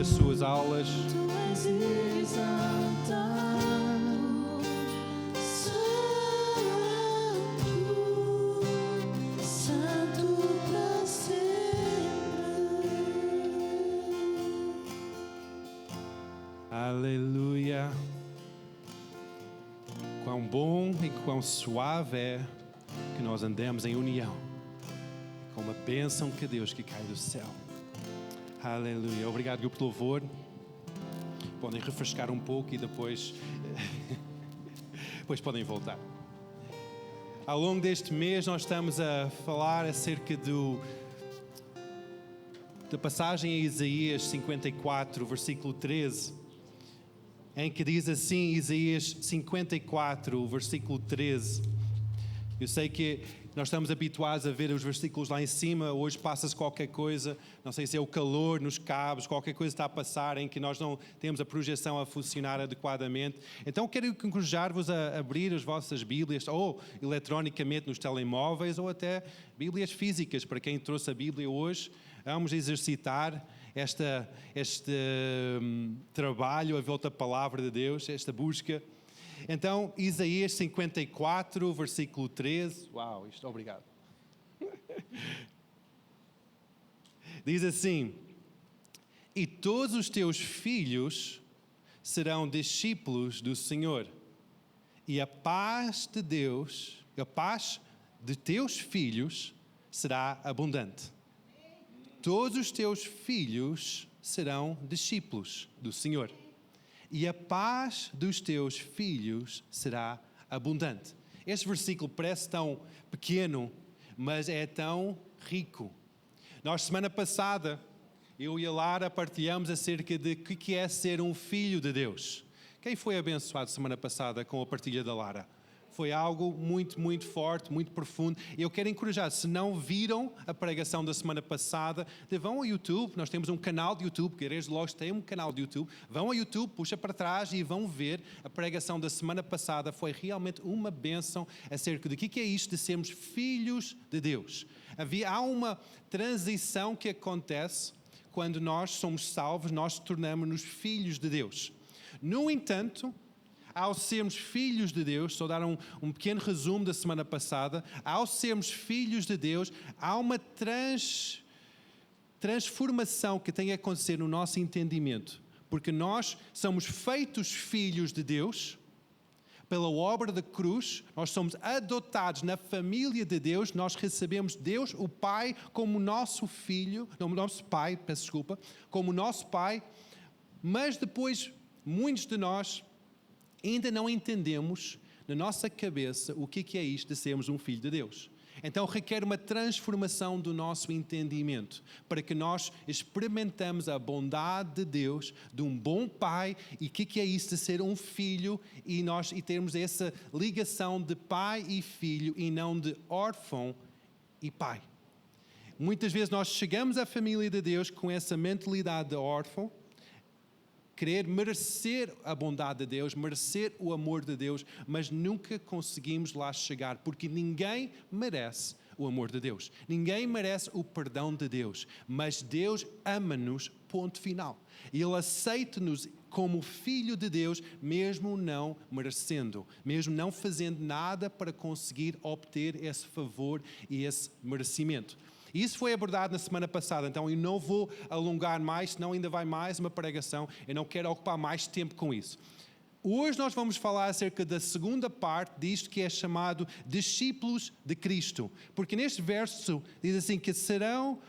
as suas aulas. Tu és exaltado, Santo, Santo para sempre. Aleluia. Quão bom e quão suave é que nós andemos em união, com uma bênção que Deus que cai do céu. Aleluia. Obrigado, grupo de louvor. Podem refrescar um pouco e depois podem voltar. Ao longo deste mês nós estamos a falar acerca da passagem em Isaías 54, versículo 13, em que diz assim, Isaías 54, versículo 13. Eu sei que nós estamos habituados a ver os versículos lá em cima, hoje passa-se qualquer coisa, não sei se é o calor nos cabos, qualquer coisa está a passar em que nós não temos a projeção a funcionar adequadamente. Então quero encorajar-vos a abrir as vossas Bíblias, ou eletronicamente nos telemóveis, ou até Bíblias físicas, para quem trouxe a Bíblia hoje. Vamos exercitar este trabalho à volta da palavra de Deus, esta busca. Então, Isaías 54, versículo 13. Uau, obrigado. Diz assim: e todos os teus filhos serão discípulos do Senhor, e a paz de Deus, a paz de teus filhos será abundante. Todos os teus filhos serão discípulos do Senhor, e a paz dos teus filhos será abundante. Este versículo parece tão pequeno, mas é tão rico. Nós, semana passada, eu e a Lara partilhamos acerca de o que é ser um filho de Deus. Quem foi abençoado semana passada com a partilha da Lara? Foi algo muito, muito forte, muito profundo. Eu quero encorajar, se não viram a pregação da semana passada, vão ao YouTube, nós temos um canal de YouTube, que a Igreja de Logos tem um canal de YouTube, vão ao YouTube, puxa para trás e vão ver a pregação da semana passada. Foi realmente uma bênção acerca de o que é isto de sermos filhos de Deus. Há uma transição que acontece quando nós somos salvos, nós tornamos-nos filhos de Deus. No entanto, ao sermos filhos de Deus, só dar um pequeno resumo da semana passada, ao sermos filhos de Deus, há uma transformação que tem a acontecer no nosso entendimento, porque nós somos feitos filhos de Deus, pela obra da cruz, nós somos adotados na família de Deus, nós recebemos Deus, o Pai, como nosso filho, não, nosso Pai, peço desculpa, como nosso Pai, mas depois, muitos de nós ainda não entendemos na nossa cabeça o que é isto de sermos um filho de Deus. Então requer uma transformação do nosso entendimento para que nós experimentamos a bondade de Deus, de um bom pai, e o que é isso de ser um filho e termos essa ligação de pai e filho e não de órfão e pai. Muitas vezes nós chegamos à família de Deus com essa mentalidade de órfão, querer merecer a bondade de Deus, merecer o amor de Deus, mas nunca conseguimos lá chegar, porque ninguém merece o amor de Deus. Ninguém merece o perdão de Deus, mas Deus ama-nos, ponto final. Ele aceita-nos como filho de Deus, mesmo não merecendo, mesmo não fazendo nada para conseguir obter esse favor e esse merecimento. Isso foi abordado na semana passada, então eu não vou alongar mais, senão ainda vai mais uma pregação, eu não quero ocupar mais tempo com isso. Hoje nós vamos falar acerca da segunda parte disto que é chamado discípulos de Cristo, porque neste verso diz assim que serão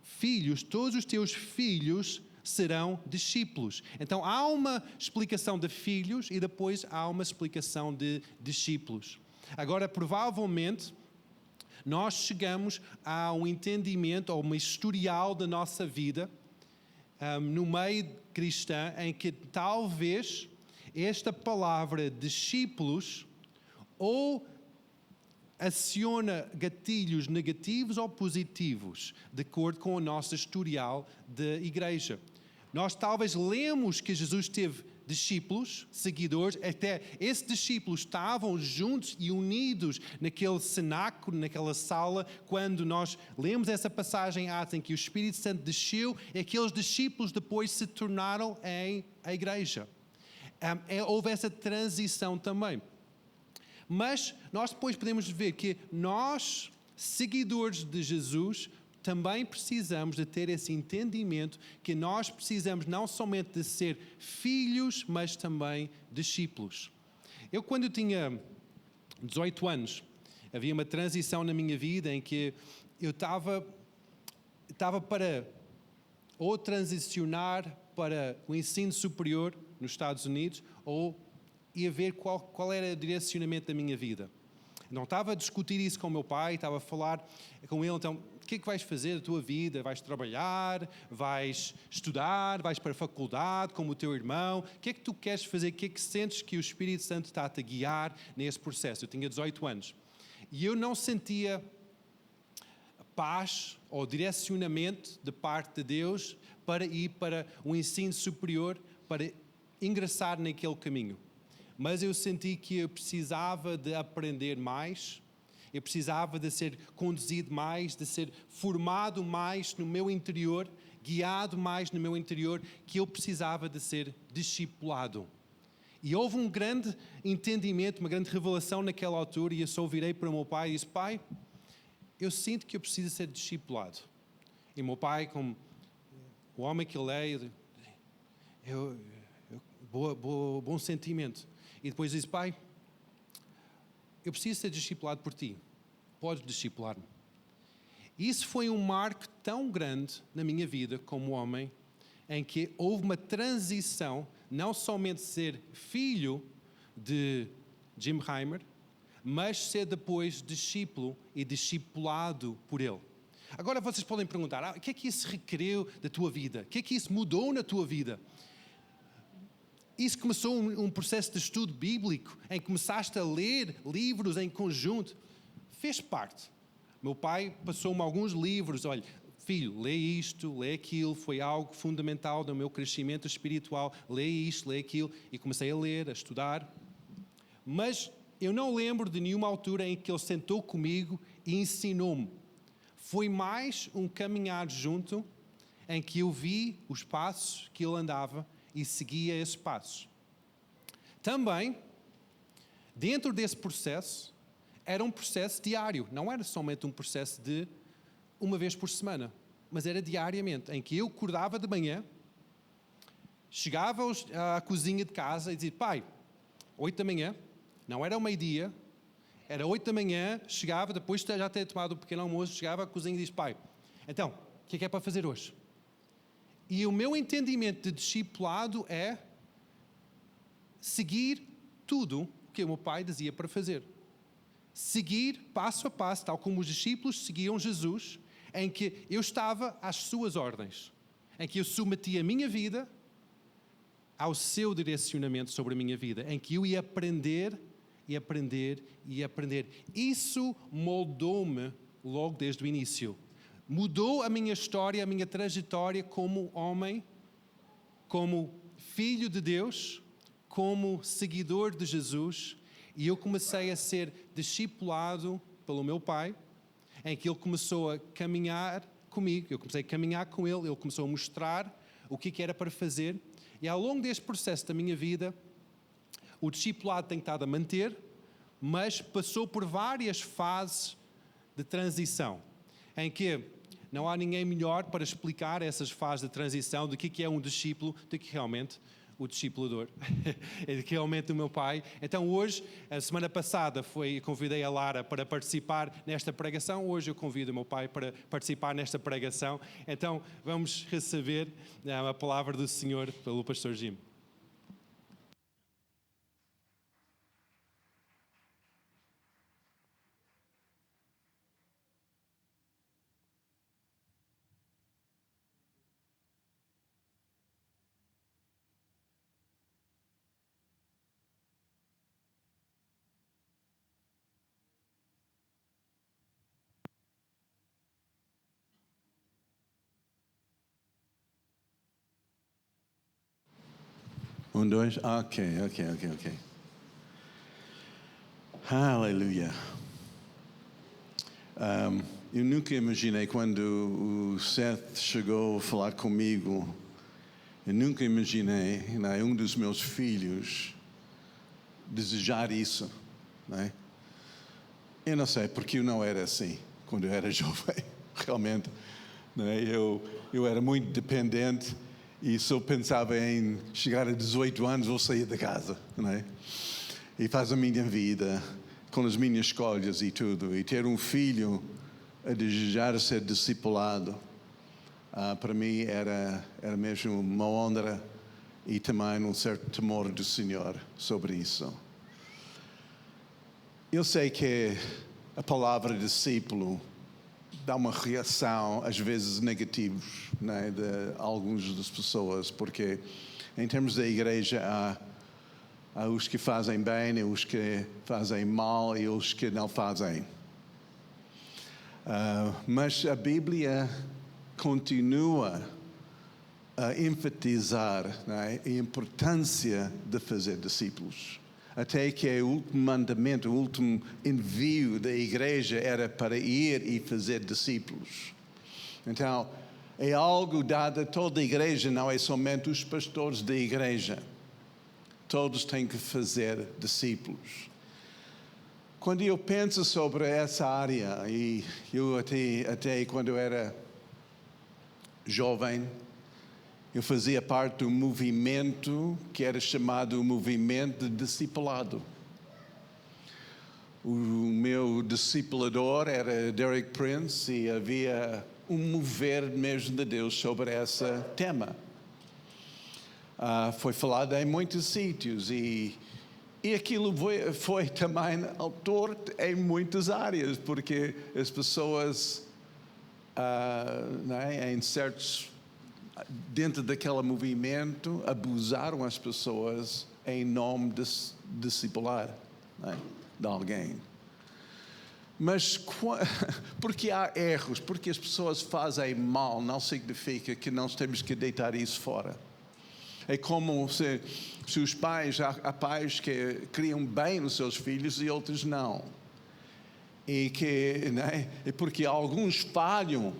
filhos, todos os teus filhos serão discípulos. Então há uma explicação de filhos e depois há uma explicação de discípulos. Agora, provavelmente, nós chegamos a um entendimento, ou um historial da nossa vida, no meio cristão, em que talvez esta palavra discípulos ou aciona gatilhos negativos ou positivos, de acordo com o nosso historial de igreja. Nós talvez lemos que Jesus teve discípulos, seguidores, até esses discípulos estavam juntos e unidos naquele cenáculo, naquela sala, quando nós lemos essa passagem em Atos em que o Espírito Santo desceu, e aqueles discípulos depois se tornaram a igreja. Houve essa transição também. Mas nós depois podemos ver que nós, seguidores de Jesus, também precisamos de ter esse entendimento que nós precisamos não somente de ser filhos, mas também discípulos. Quando eu tinha 18 anos, havia uma transição na minha vida em que eu estava para ou transicionar para o ensino superior nos Estados Unidos ou ia ver qual era o direcionamento da minha vida. Não estava a discutir isso com o meu pai, estava a falar com ele, então, o que é que vais fazer da tua vida? Vais trabalhar? Vais estudar? Vais para a faculdade como o teu irmão? O que é que tu queres fazer? O que é que sentes que o Espírito Santo está a te guiar nesse processo? Eu tinha 18 anos. E eu não sentia paz ou direcionamento de parte de Deus para ir para o ensino superior, para ingressar naquele caminho. Mas eu senti que eu precisava de aprender mais, eu precisava de ser conduzido mais, de ser formado mais no meu interior, guiado mais no meu interior, que eu precisava de ser discipulado. E houve um grande entendimento, uma grande revelação naquela altura, e eu só virei para o meu pai e disse: pai, eu sinto que eu preciso ser discipulado. E o meu pai, como o homem que ele é, bom sentimento. E depois disse: pai, eu preciso ser discipulado por ti. Podes discipular-me. Isso foi um marco tão grande na minha vida como homem, em que houve uma transição, não somente ser filho de Jim Heimer, mas ser depois discípulo e discipulado por ele. Agora vocês podem perguntar: o que é que isso requereu da tua vida? O que é que isso mudou na tua vida? Isso começou um processo de estudo bíblico, em que começaste a ler livros em conjunto. Fez parte. Meu pai passou-me alguns livros. Olha, filho, lê isto, lê aquilo. Foi algo fundamental no meu crescimento espiritual. Lê isto, lê aquilo. E comecei a ler, a estudar. Mas eu não lembro de nenhuma altura em que ele sentou comigo e ensinou-me. Foi mais um caminhar junto, em que eu vi os passos que ele andava e seguia esses passos. Também, dentro desse processo, era um processo diário. Não era somente um processo de uma vez por semana, mas era diariamente, em que eu acordava de manhã, chegava à cozinha de casa e dizia: pai, 8 da manhã, não era ao meio-dia, era 8 da manhã, chegava, depois de já ter tomado o pequeno almoço, chegava à cozinha e disse: pai, então, o que é para fazer hoje? E o meu entendimento de discipulado é seguir tudo o que o meu pai dizia para fazer. Seguir passo a passo, tal como os discípulos seguiam Jesus, em que eu estava às suas ordens, em que eu submetia a minha vida ao seu direcionamento sobre a minha vida, em que eu ia aprender e aprender e aprender. Isso moldou-me logo desde o início. Mudou a minha história, a minha trajetória como homem, como filho de Deus, como seguidor de Jesus, e eu comecei a ser discipulado pelo meu pai, em que ele começou a caminhar comigo, eu comecei a caminhar com ele, ele começou a mostrar o que era para fazer, e ao longo deste processo da minha vida, o discipulado tem estado a manter, mas passou por várias fases de transição, em que não há ninguém melhor para explicar essas fases de transição do que é um discípulo do que realmente o discipulador, é que realmente o meu pai. Então hoje, a semana passada convidei a Lara para participar nesta pregação, hoje eu convido o meu pai para participar nesta pregação. Então vamos receber a palavra do Senhor pelo pastor Jim. Um, dois. Ok. Aleluia. Eu nunca imaginei quando o Seth chegou a falar comigo, eu nunca imaginei, né, um dos meus filhos desejar isso, né? Eu não sei porque eu não era assim quando eu era jovem, realmente, né? Eu era muito dependente e só pensava em chegar a 18 anos ou sair da casa, né? E faz a minha vida com as minhas escolhas e tudo, e ter um filho a desejar ser discipulado, para mim era mesmo uma honra e também um certo temor do Senhor sobre isso. Eu sei que a palavra discípulo dá uma reação, às vezes negativa, né, de algumas das pessoas, porque em termos da igreja há os que fazem bem, e os que fazem mal e os que não fazem. Mas a Bíblia continua a enfatizar, né, a importância de fazer discípulos. Até que o último mandamento, o último envio da igreja era para ir e fazer discípulos. Então, é algo dado a toda a igreja, não é somente os pastores da igreja. Todos têm que fazer discípulos. Quando eu penso sobre essa área, e eu até quando eu era jovem, eu fazia parte de um movimento que era chamado o movimento de discipulado. O meu discipulador era Derek Prince e havia um mover mesmo de Deus sobre esse tema. Foi falado em muitos sítios e aquilo foi também autor em muitas áreas, porque as pessoas, né, em certos, dentro daquele movimento, abusaram as pessoas em nome de discipular, né, de alguém. Mas porque há erros, porque as pessoas fazem mal, não significa que nós temos que deitar isso fora. É como se os pais, há pais que criam bem os seus filhos e outros não. E que, né, é porque alguns falham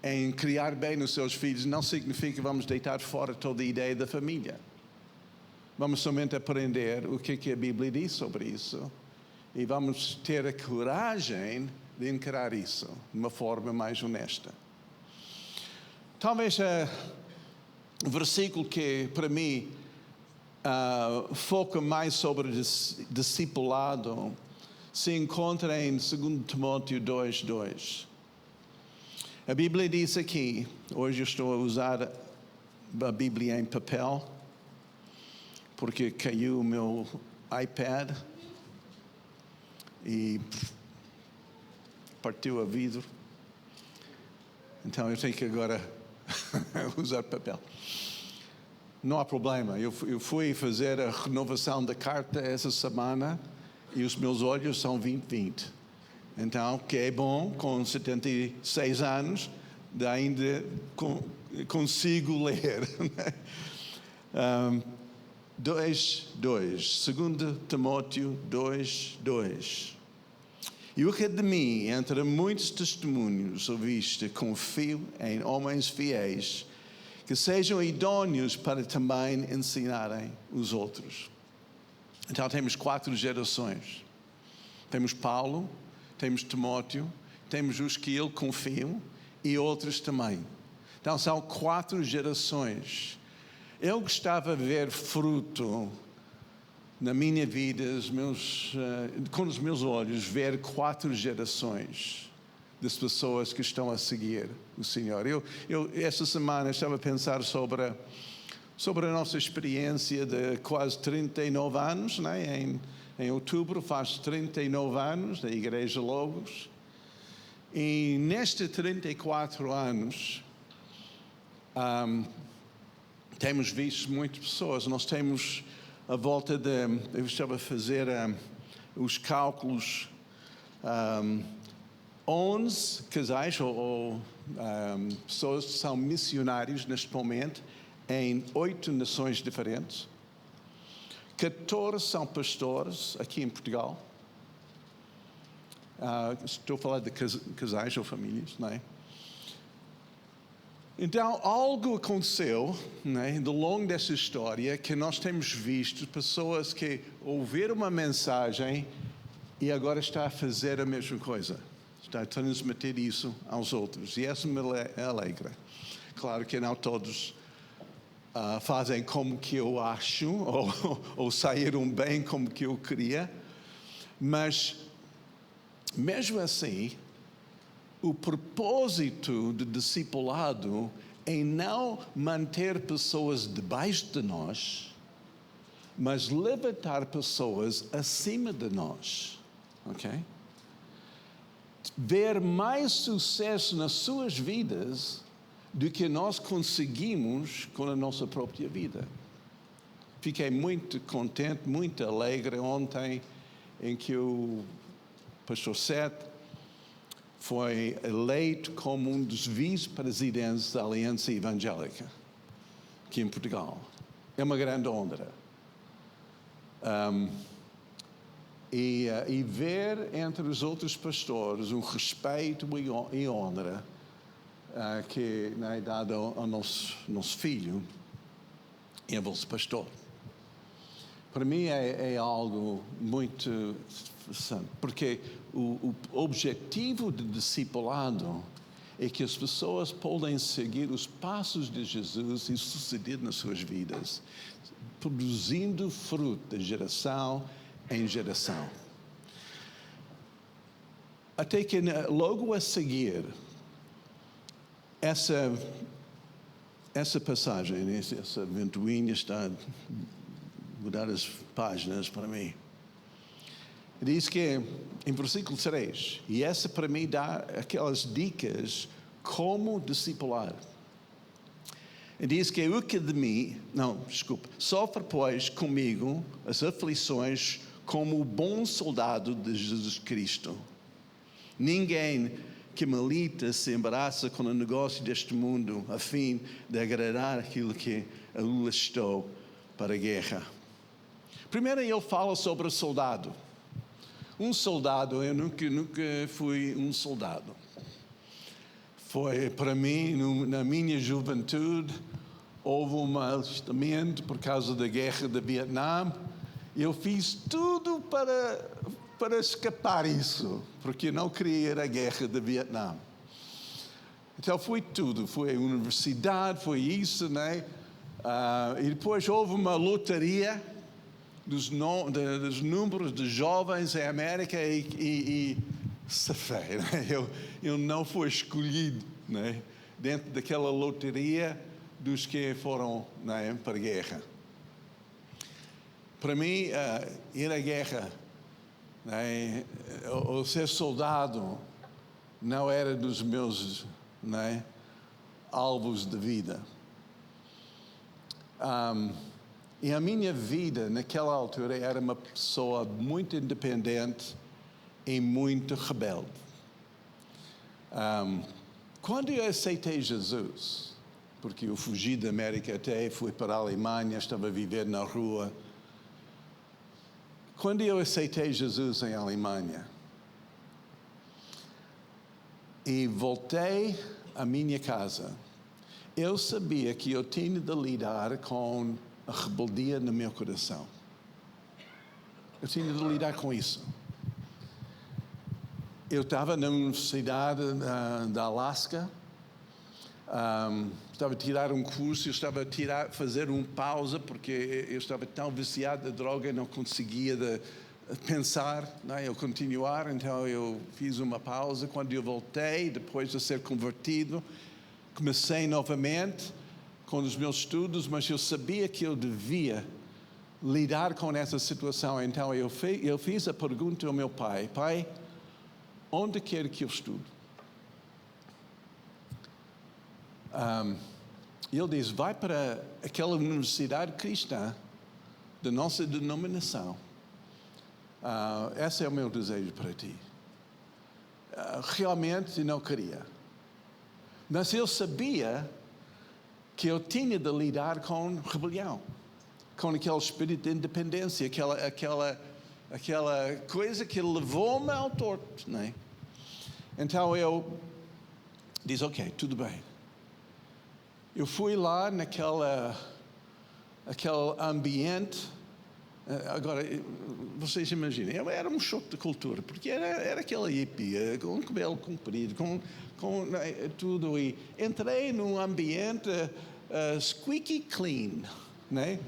em criar bem os seus filhos, não significa que vamos deitar fora toda a ideia da família. Vamos somente aprender o que a Bíblia diz sobre isso. E vamos ter a coragem de encarar isso de uma forma mais honesta. Talvez o versículo que, para mim, foca mais sobre discipulado se encontra em 2 Timóteo 2:2. A Bíblia diz aqui, hoje eu estou a usar a Bíblia em papel, porque caiu o meu iPad e partiu a vidro. Então eu tenho que agora usar papel. Não há problema. Eu fui fazer a renovação da carta essa semana e os meus olhos são 20/20. Então, que é bom, com 76 anos, ainda consigo ler. 2 Timóteo 2:2. E o que de mim, entre muitos testemunhos ouviste, confio em homens fiéis, que sejam idôneos para também ensinarem os outros. Então temos 4 gerações. Temos Paulo, temos Timóteo, temos os que ele confiam e outros também. Então são 4 gerações. Eu gostava de ver fruto na minha vida, com os meus olhos, ver 4 gerações das pessoas que estão a seguir o Senhor. Eu esta semana estava a pensar sobre a nossa experiência de quase 39 anos, né? Em outubro faz 39 anos da Igreja Logos. E nestes 34 anos, temos visto muitas pessoas. Nós temos a volta eu estava a fazer os cálculos, 11 casais ou pessoas que são missionários neste momento em 8 nações diferentes. 14 são pastores aqui em Portugal. Estou a falar de casais ou famílias, não é? Então, algo aconteceu, né, ao longo dessa história, que nós temos visto pessoas que ouviram uma mensagem e agora está a fazer a mesma coisa. Está a transmitir isso aos outros. E isso me alegra. Claro que não todos fazem como que eu acho, ou saíram bem como que eu queria, mas, mesmo assim, o propósito do discipulado é não manter pessoas debaixo de nós, mas levantar pessoas acima de nós, ok? Ver mais sucesso nas suas vidas do que nós conseguimos com a nossa própria vida. Fiquei muito contente, muito alegre ontem em que o pastor Seth foi eleito como um dos vice-presidentes da Aliança Evangélica aqui em Portugal. É uma grande honra. E ver entre os outros pastores um respeito e honra que é dado ao nosso filho e ao vosso pastor. Para mim é algo muito interessante, porque o objetivo do discipulado é que as pessoas podem seguir os passos de Jesus e suceder nas suas vidas, produzindo fruto de geração em geração. Até que logo a seguir, essa passagem, essa ventoinha está a mudar as páginas para mim. Diz que, em versículo 3, e essa para mim dá aquelas dicas como discipular. Diz que sofre, pois, comigo as aflições como o bom soldado de Jesus Cristo. Ninguém que milita se embaraça com o negócio deste mundo a fim de agradar aquilo que alistou para a guerra. Primeiro ele fala sobre o soldado. Um soldado, eu nunca fui um soldado. Foi para mim, na minha juventude, houve um alistamento por causa da guerra do Vietnã. Eu fiz tudo para escapar isso, porque não queria ir à guerra do Vietnã. Então foi tudo, foi a universidade, foi isso, né? E depois houve uma lotaria dos números de jovens em América e safei, né? Eu não fui escolhido, né? Dentro daquela loteria dos que foram, né, para a guerra. Para mim, ir à guerra, né, ou ser soldado não era dos meus, né, alvos de vida. E a minha vida, naquela altura, era uma pessoa muito independente e muito rebelde. Quando eu aceitei Jesus, porque eu fugi da América até, fui para a Alemanha, estava a viver na rua. Quando eu aceitei Jesus em Alemanha e voltei à minha casa, eu sabia que eu tinha de lidar com a rebeldia no meu coração. Eu tinha de lidar com isso. Eu estava na Universidade da Alaska, estava a tirar um curso, eu estava a fazer uma pausa, porque eu estava tão viciado da droga, não conseguia pensar, né, eu continuar, então eu fiz uma pausa. Quando eu voltei, depois de ser convertido, comecei novamente com os meus estudos, mas eu sabia que eu devia lidar com essa situação. Então eu fiz a pergunta ao meu pai: Pai, onde quer que eu estude? Ele diz: vai para aquela universidade cristã da nossa denominação. Esse é o meu desejo para ti. Realmente não queria. Mas eu sabia que eu tinha de lidar com rebelião, com aquele espírito de independência, aquela coisa que levou-me ao torto, não é? Então eu disse, ok, tudo bem. Eu fui lá aquele ambiente. Agora, vocês imaginem, era um choque de cultura, porque era aquela hippie, com cabelo comprido, com tudo. E entrei num ambiente squeaky clean, né?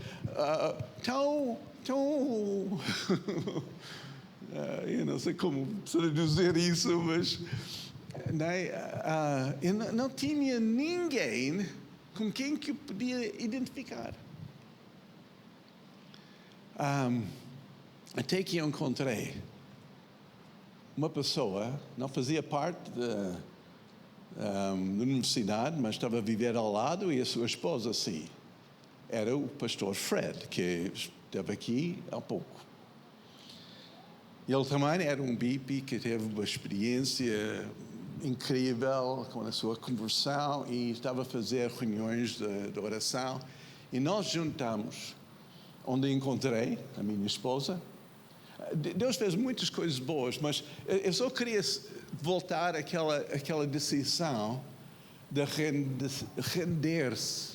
Tão eu não sei como traduzir isso, mas né? Eu não tinha ninguém com quem que eu podia identificar. Até que eu encontrei uma pessoa, não fazia parte da universidade, mas estava a viver ao lado, e a sua esposa, sim. Era o pastor Fred, que esteve aqui há pouco. Ele também era um hippie que teve uma experiência incrível com a sua conversão e estava a fazer reuniões de oração. E nós juntamos, onde encontrei a minha esposa. Deus fez muitas coisas boas, mas eu só queria voltar àquela decisão de render-se.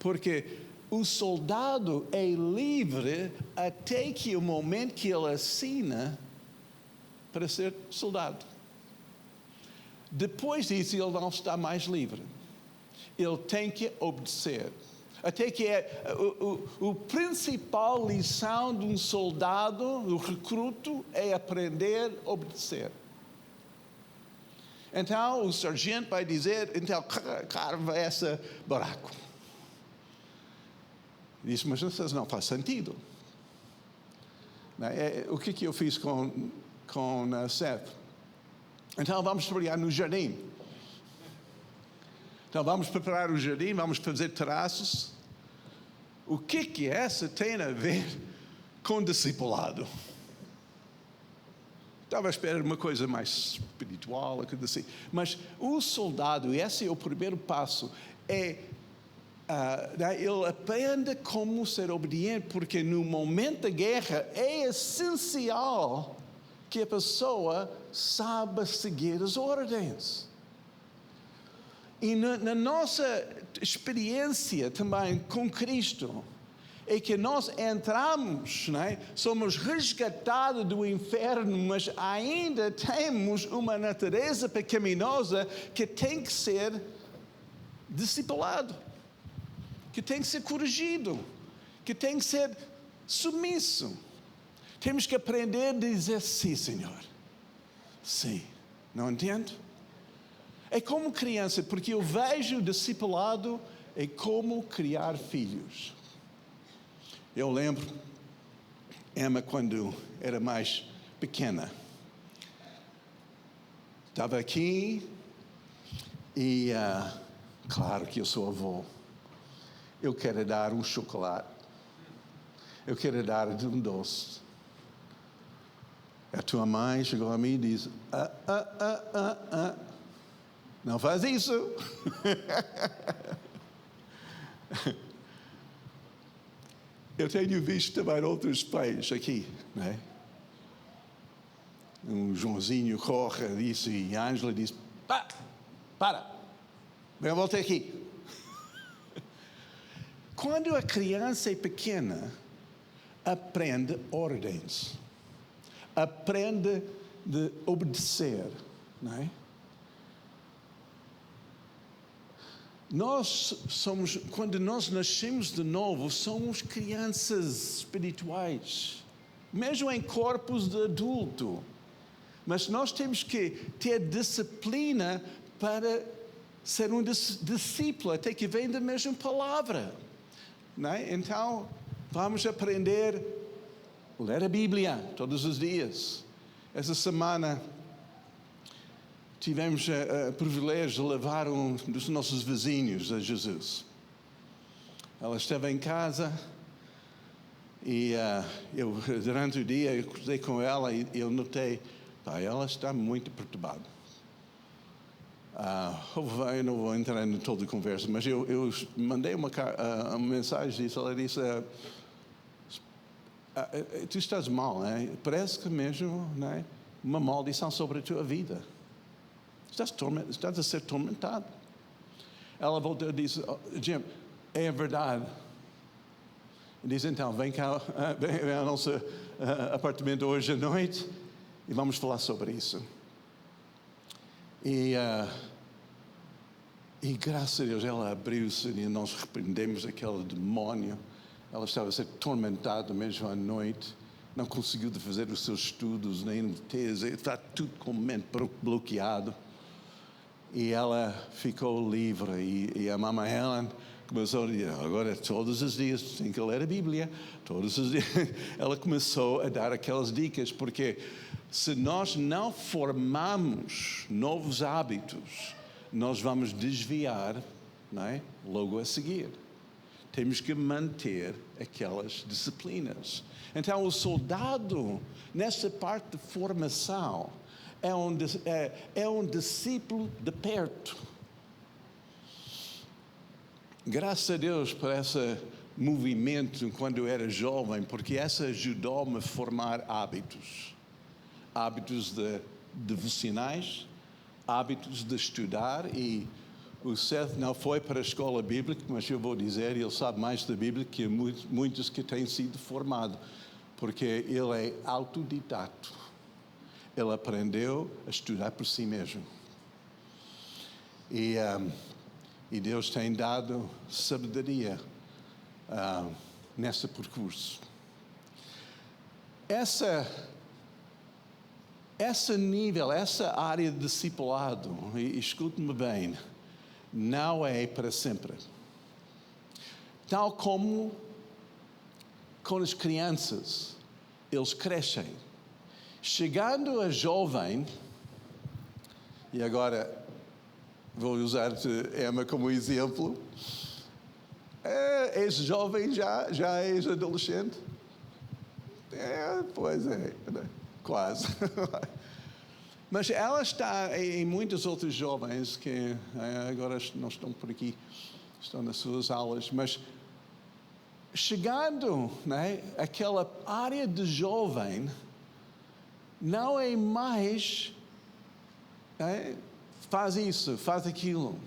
Porque o soldado é livre até que o momento que ele assina para ser soldado. Depois disso, ele não está mais livre. Ele tem que obedecer. Até que o principal lição de um soldado, do recruto, é aprender a obedecer. Então, o sargento vai dizer, então, carva esse buraco. Diz, mas isso não faz sentido. O que eu fiz com Seth? Então, vamos trabalhar no jardim. Então, vamos preparar o jardim, vamos fazer terraços. O que essa tem a ver com discipulado? Estava à espera de uma coisa mais espiritual, assim. Mas o soldado, e esse é o primeiro passo, ele aprende como ser obediente, porque no momento da guerra é essencial que a pessoa saiba seguir as ordens. E na nossa experiência também com Cristo, é que nós entramos, né? Somos resgatados do inferno, mas ainda temos uma natureza pecaminosa que tem que ser discipulado, que tem que ser corrigido, que tem que ser submisso. Temos que aprender a dizer sim, Senhor. Sim. Não entendo? É como criança, porque eu vejo o discipulado é como criar filhos. Eu lembro, Emma, quando era mais pequena, estava aqui e, claro que eu sou avô, eu quero dar um chocolate, eu quero dar um doce. A tua mãe chegou a mim e disse, não faz isso. Eu tenho visto também outros pais aqui, né? O Joãozinho corre, disse, e a Ângela disse, para, eu voltei aqui. Quando a criança é pequena, aprende ordens, aprende de obedecer, não é? Quando nós nascemos de novo, somos crianças espirituais, mesmo em corpos de adulto. Mas nós temos que ter disciplina para ser um discípulo, até que vem da mesma palavra. Não é? Então, vamos aprender a ler a Bíblia todos os dias. Essa semana tivemos o privilégio de levar um dos nossos vizinhos a Jesus. Ela estava em casa e eu, durante o dia, eu cruzei com ela e eu notei, ela está muito perturbada. Eu não vou entrar em toda a conversa, mas eu mandei uma mensagem, ela disse, Tu estás mal, não é? Parece que mesmo, não é? Uma maldição sobre a tua vida. Estás a ser tormentado. Ela voltou e disse, oh, Jim, é verdade. Diz então, vem cá, vem ao nosso apartamento hoje à noite e vamos falar sobre isso. E graças a Deus ela abriu-se e nós repreendemos aquele demónio. Ela estava a ser tormentada mesmo à noite. Não conseguiu fazer os seus estudos, nem tese, está tudo completamente bloqueado. E ela ficou livre. E a mamãe Helen começou a dizer, agora todos os dias tem que ler a Bíblia. Todos os dias. Ela começou a dar aquelas dicas, porque se nós não formamos novos hábitos, nós vamos desviar, não é? Logo a seguir. Temos que manter aquelas disciplinas. Então, o soldado, nessa parte de formação, é um discípulo de perto. Graças a Deus por esse movimento quando eu era jovem, porque essa ajudou-me a formar hábitos. Hábitos devocionais, hábitos de estudar. E o Seth não foi para a escola bíblica, mas eu vou dizer, ele sabe mais da Bíblia que muitos que têm sido formados, porque ele é autodidato. Ele aprendeu a estudar por si mesmo. E Deus tem dado sabedoria nesse percurso. Esse nível, essa área de discipulado, e escute-me bem, não é para sempre. Tal como com as crianças, eles crescem. Chegando a jovem, e agora vou usar Emma como exemplo, és jovem já és adolescente? Pois é, quase. Mas ela está em muitos outros jovens que agora não estão por aqui, estão nas suas aulas, mas chegando, né, aquela área de jovem, não é mais faz isso, faz aquilo.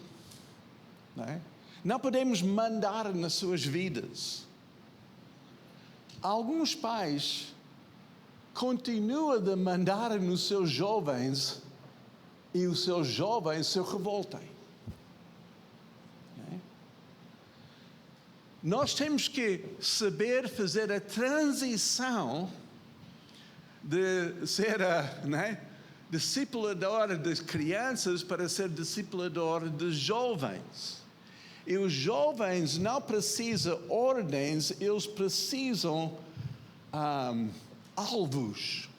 Não podemos mandar nas suas vidas. Alguns pais continuam a mandar nos seus jovens e os seus jovens se revoltem. Nós temos que saber fazer a transição de ser discipulador de crianças para ser discipulador de jovens. E os jovens não precisam ordens, eles precisam alvos.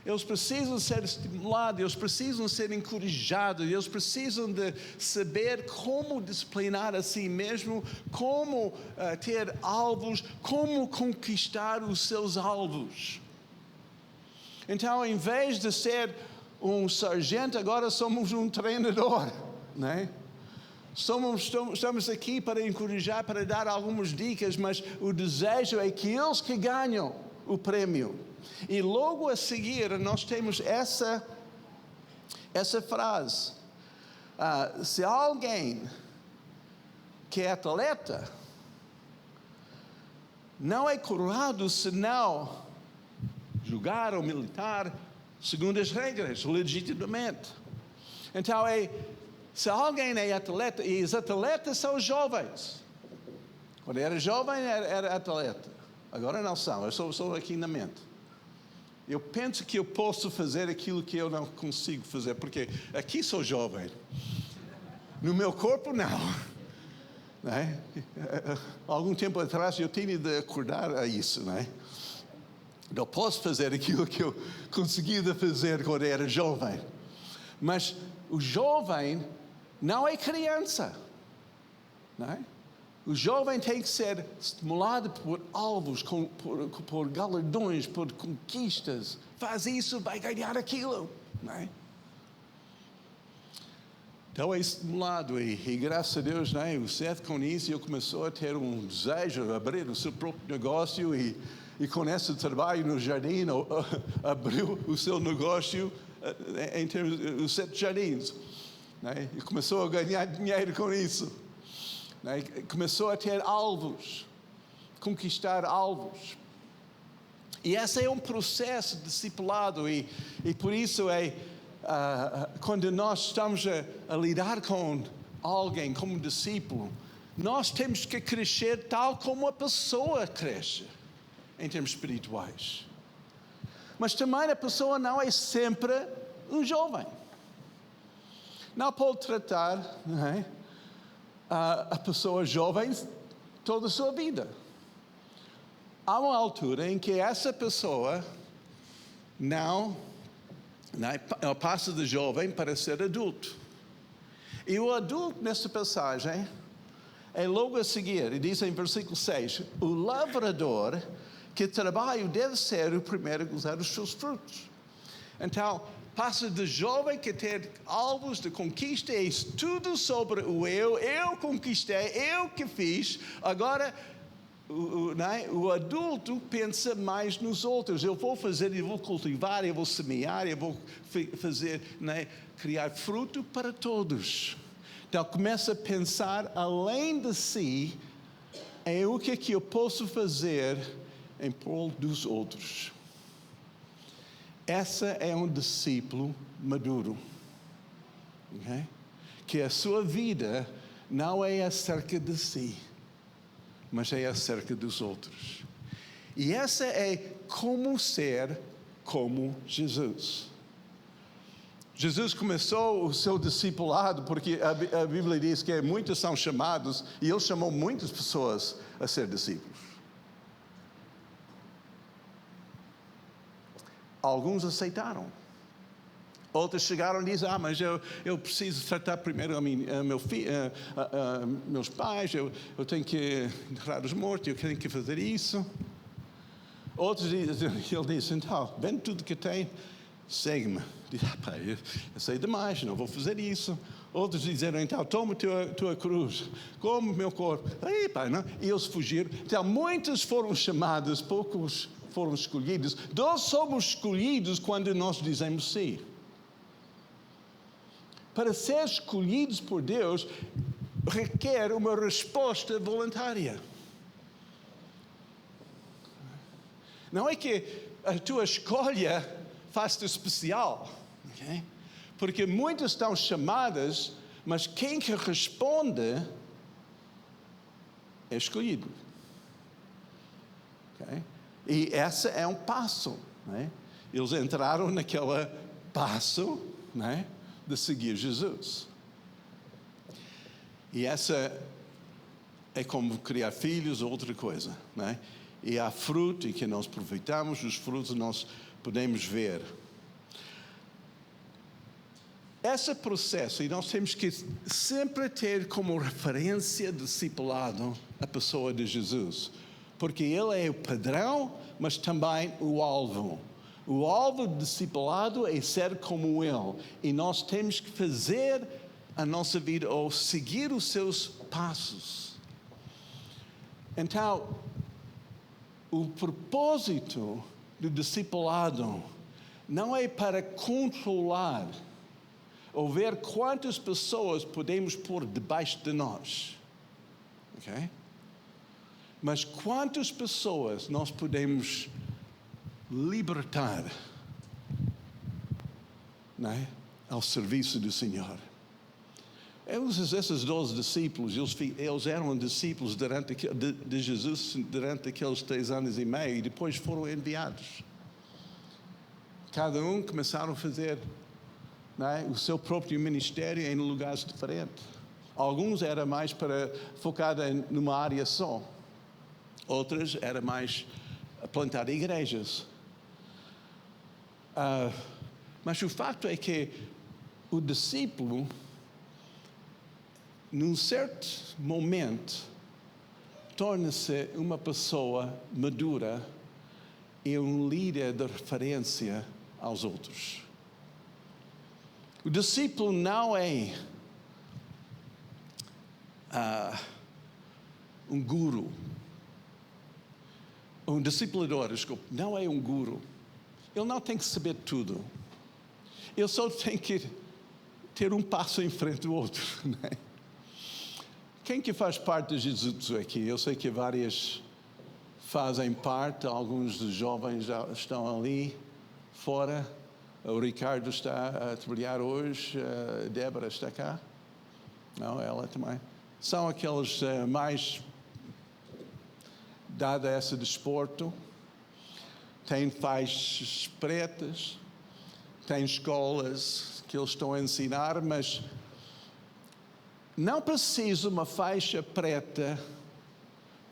Eles precisam ser estimulados, eles precisam ser encorajados, eles precisam de saber como disciplinar a si mesmo, como ter alvos, como conquistar os seus alvos. Então, em vez de ser um sargento, agora somos um treinador, né? Estamos aqui para encorajar, para dar algumas dicas, mas o desejo é que eles que ganham o prêmio. E logo a seguir nós temos essa frase. Se alguém que é atleta não é coroado senão jogar ou militar segundo as regras, legitimamente. Então se alguém é atleta, e os atletas são os jovens. Quando era jovem era atleta. Agora não são, eu sou aqui na mente. Eu penso que eu posso fazer aquilo que eu não consigo fazer, porque aqui sou jovem. No meu corpo, não. Algum tempo atrás eu tinha de acordar a isso, Não posso fazer aquilo que eu conseguia fazer quando era jovem. Mas o jovem não é criança, O jovem tem que ser estimulado por alvos, por galardões, por conquistas. Faz isso, vai ganhar aquilo. Então é estimulado e graças a Deus, né, o Seth com isso ele começou a ter um desejo de abrir o seu próprio negócio e com esse trabalho no jardim abriu o seu negócio em termos dos 7 jardins, né, e começou a ganhar dinheiro com isso, né, começou a ter alvos, conquistar alvos. E esse é um processo discipulado e por isso quando nós estamos a lidar com alguém como discípulo, nós temos que crescer tal como a pessoa cresce em termos espirituais. Mas também a pessoa não é sempre um jovem. Não pode tratar, não é, a pessoa jovem toda a sua vida. Há uma altura em que essa pessoa ela passa de jovem para ser adulto. E o adulto, nessa passagem, é logo a seguir, e diz em versículo 6, o lavrador que trabalha deve ser o primeiro a gozar dos seus frutos. Então, passa de jovem que tem alvos de conquista, é tudo sobre o eu conquistei, eu que fiz, agora o adulto pensa mais nos outros. Eu vou fazer, eu vou cultivar, eu vou semear, eu vou fazer, criar fruto para todos. Então começa a pensar além de si em o que é que eu posso fazer em prol dos outros. Essa é um discípulo maduro, okay? Que a sua vida não é acerca de si, mas é acerca dos outros. E essa é como ser como Jesus. Jesus começou o seu discipulado porque a Bíblia diz que muitos são chamados e ele chamou muitas pessoas a ser discípulos. Alguns aceitaram. Outros chegaram e dizem, mas eu preciso tratar primeiro meus pais, eu tenho que enterrar os mortos, eu tenho que fazer isso. Outros dizem, ele diz, então, vende tudo que tem, segue-me. Diz, pai, eu sei demais, não vou fazer isso. Outros disseram, então, toma tua cruz, come meu corpo. Aí, pai, não? E eles fugiram. Então, muitos foram chamados, poucos foram escolhidos. Nós somos escolhidos quando nós dizemos sim. Para ser escolhidos por Deus, requer uma resposta voluntária. Não é que a tua escolha faz-te especial, okay? Porque muitas estão chamadas, mas quem que responde é escolhido. Okay? E esse é um passo, né? Eles entraram naquele passo, né, de seguir Jesus. E essa é como criar filhos, outra coisa, né? E há fruto, e que nós aproveitamos, os frutos nós podemos ver. Esse processo, e nós temos que sempre ter como referência discipulado a pessoa de Jesus, porque ele é o padrão, mas também o alvo. O alvo do discipulado é ser como ele, e nós temos que fazer a nossa vida ou seguir os seus passos. Então, o propósito do discipulado não é para controlar ou ver quantas pessoas podemos pôr debaixo de nós, ok? Mas quantas pessoas nós podemos libertar, não é? Ao serviço do Senhor. Esses 12 discípulos, eles eram discípulos de Jesus durante aqueles 3 anos e meio e depois foram enviados. Cada um começaram a fazer, não é, o seu próprio ministério em lugares diferentes. Alguns era mais para focar numa área só. Outros era mais a plantar igrejas. Mas o fato é que o discípulo, num certo momento, torna-se uma pessoa madura e um líder de referência aos outros. O discípulo não é um guru. Um discipulador, desculpe, não é um guru. Ele não tem que saber tudo. Ele só tem que ter um passo em frente do outro. Né? Quem que faz parte do Jiu-Jitsu aqui? Eu sei que várias fazem parte, alguns dos jovens já estão ali fora. O Ricardo está a trabalhar hoje, a Débora está cá. Não, ela também. São aqueles mais dados a esse desporto. Tem faixas pretas, tem escolas que eles estão a ensinar, mas não precisa uma faixa preta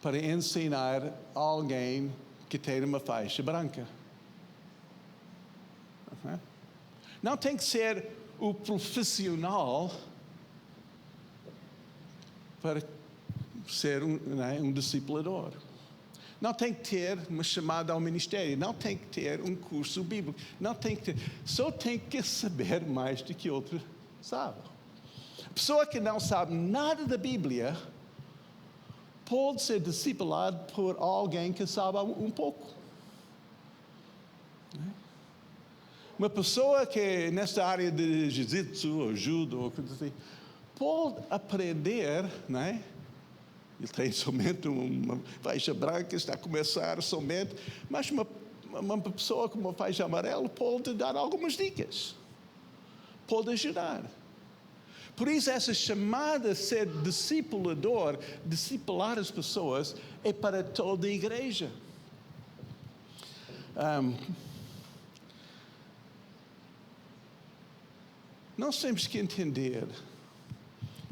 para ensinar alguém que tem uma faixa branca. Não tem que ser o profissional para ser um discipulador. Não tem que ter uma chamada ao ministério. Não tem que ter um curso bíblico. Não tem que ter. Só tem que saber mais do que outro sabe. A pessoa que não sabe nada da Bíblia pode ser discipulado por alguém que sabe um pouco. Uma pessoa que nesta área de jiu-jitsu ou judo ou coisa assim, pode aprender, não é? Ele tem somente uma faixa branca, está a começar somente, mas uma pessoa com uma faixa amarela pode dar algumas dicas, pode ajudar. Por isso essa chamada a ser discipulador, discipular as pessoas, é para toda a igreja. Nós temos que entender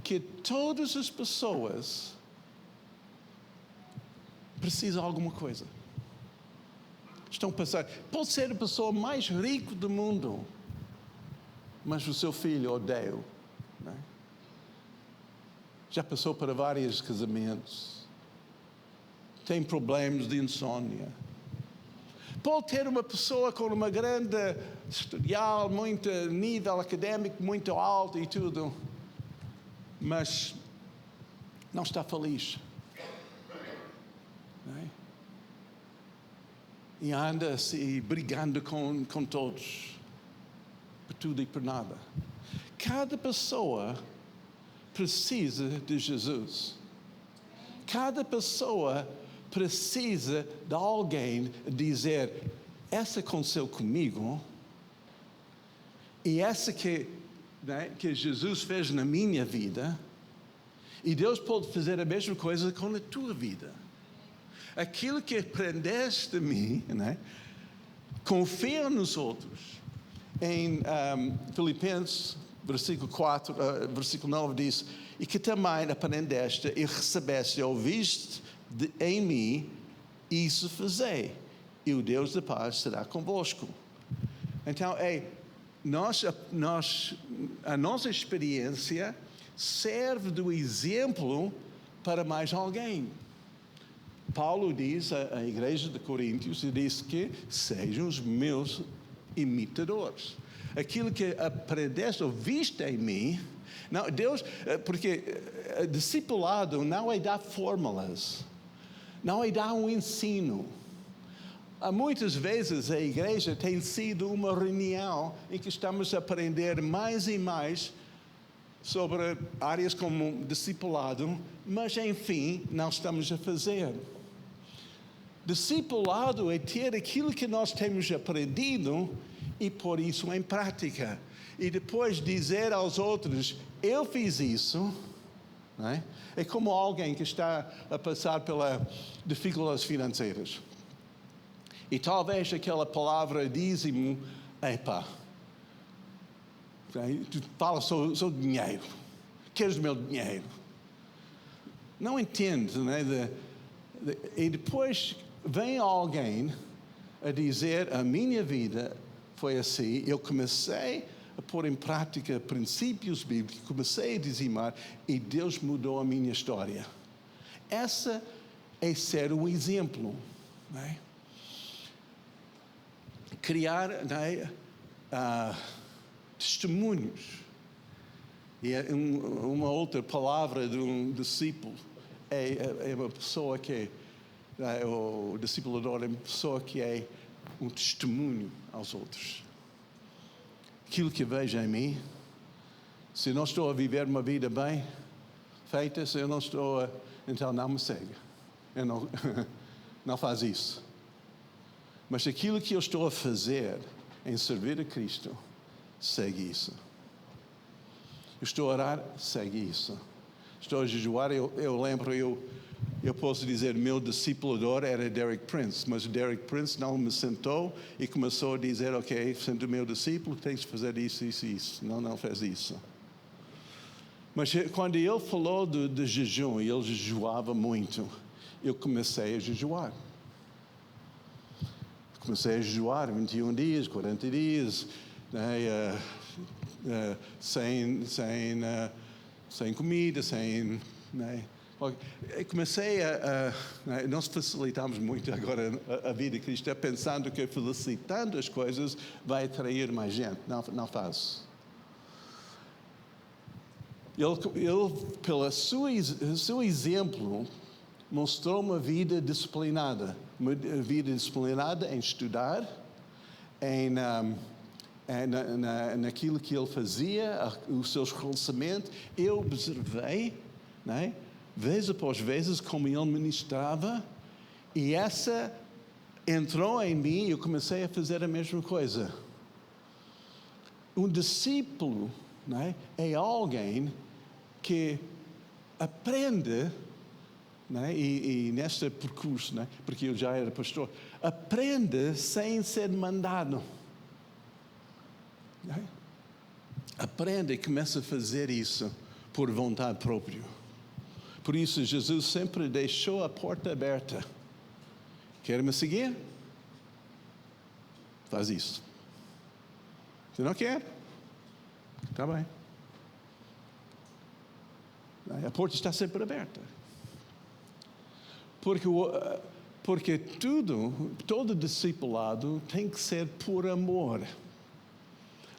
que todas as pessoas precisam de alguma coisa. Estão a pensar, pode ser a pessoa mais rica do mundo, mas o seu filho odeia. Não é? Já passou para vários casamentos, tem problemas de insônia. Pode ter uma pessoa com uma grande historial, muito nível académico, muito alto e tudo, mas não está feliz. Não é? E anda se brigando com todos, por tudo e por nada. Cada pessoa precisa de Jesus. Cada pessoa precisa de alguém dizer, essa aconteceu comigo, e essa que Jesus fez na minha vida, e Deus pode fazer a mesma coisa com a tua vida. Aquilo que aprendeste de mim, né? Confia nos outros. Em Filipenses, versículo 9 diz, e que também aprendeste e recebeste e ouviste em mim, isso fazei, e o Deus da paz será convosco. Então, a nossa experiência serve de exemplo para mais alguém. Paulo diz à igreja de Coríntios, e diz que sejam os meus imitadores. Aquilo que aprendeste ou viste em mim, não, Deus, porque discipulado não é dar fórmulas, não é dar um ensino. Muitas vezes a igreja tem sido uma reunião em que estamos a aprender mais e mais sobre áreas como discipulado, mas enfim, não estamos a fazer. Discipulado é ter aquilo que nós temos aprendido e pôr isso em prática. E depois dizer aos outros, eu fiz isso. Não é? É como alguém que está a passar pelas dificuldades financeiras. E talvez aquela palavra dízimo, tu fala sobre dinheiro. Queres o meu dinheiro? Não entende, não é? E depois vem alguém a dizer, a minha vida foi assim, eu comecei a pôr em prática princípios bíblicos, comecei a dizimar e Deus mudou a minha história. Essa é ser um exemplo, não é? Criar, não é? Testemunhos. E uma outra palavra de um discípulo é uma pessoa que o discipulador é uma pessoa que é um testemunho aos outros. Aquilo que vejo em mim, se eu não estou a viver uma vida bem feita, se eu não estou então não me segue. Eu não faz isso. Mas aquilo que eu estou a fazer em servir a Cristo, segue isso. Eu estou a orar, segue isso. Estou a jejuar, eu lembro, eu posso dizer, meu discipulador era Derek Prince, mas o Derek Prince não me sentou e começou a dizer, ok, sendo meu discípulo, tens de fazer isso, isso e isso. Não fez isso. Mas quando ele falou de jejum, e ele jejuava muito, eu comecei a jejuar. Comecei a jejuar 21 dias, 40 dias, né, sem comida, sem... Né, comecei nós facilitamos muito agora a vida de Cristo, pensando que facilitando as coisas vai atrair mais gente. Não faz. Ele pelo seu exemplo, mostrou uma vida disciplinada em estudar, naquilo que ele fazia, os seus relacionamentos. Eu observei, né, vez após vezes, como ele ministrava, e essa entrou em mim e eu comecei a fazer a mesma coisa. Um discípulo, né, é alguém que aprende, né, e neste percurso, né, porque eu já era pastor, aprende sem ser mandado. Né? Aprende e começa a fazer isso por vontade própria. Por isso, Jesus sempre deixou a porta aberta. Quer me seguir? Faz isso. Se não quer, está bem. A porta está sempre aberta. Porque todo discipulado tem que ser por amor.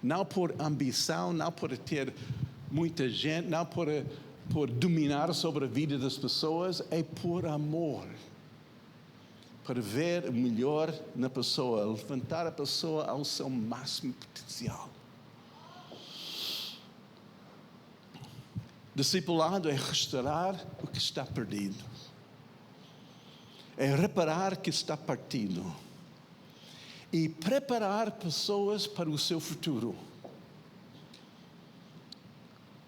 Não por ambição, não por ter muita gente, não por dominar sobre a vida das pessoas, é por amor. Para ver o melhor na pessoa, levantar a pessoa ao seu máximo potencial. Discipulado é restaurar o que está perdido. É reparar que está partido. E preparar pessoas para o seu futuro.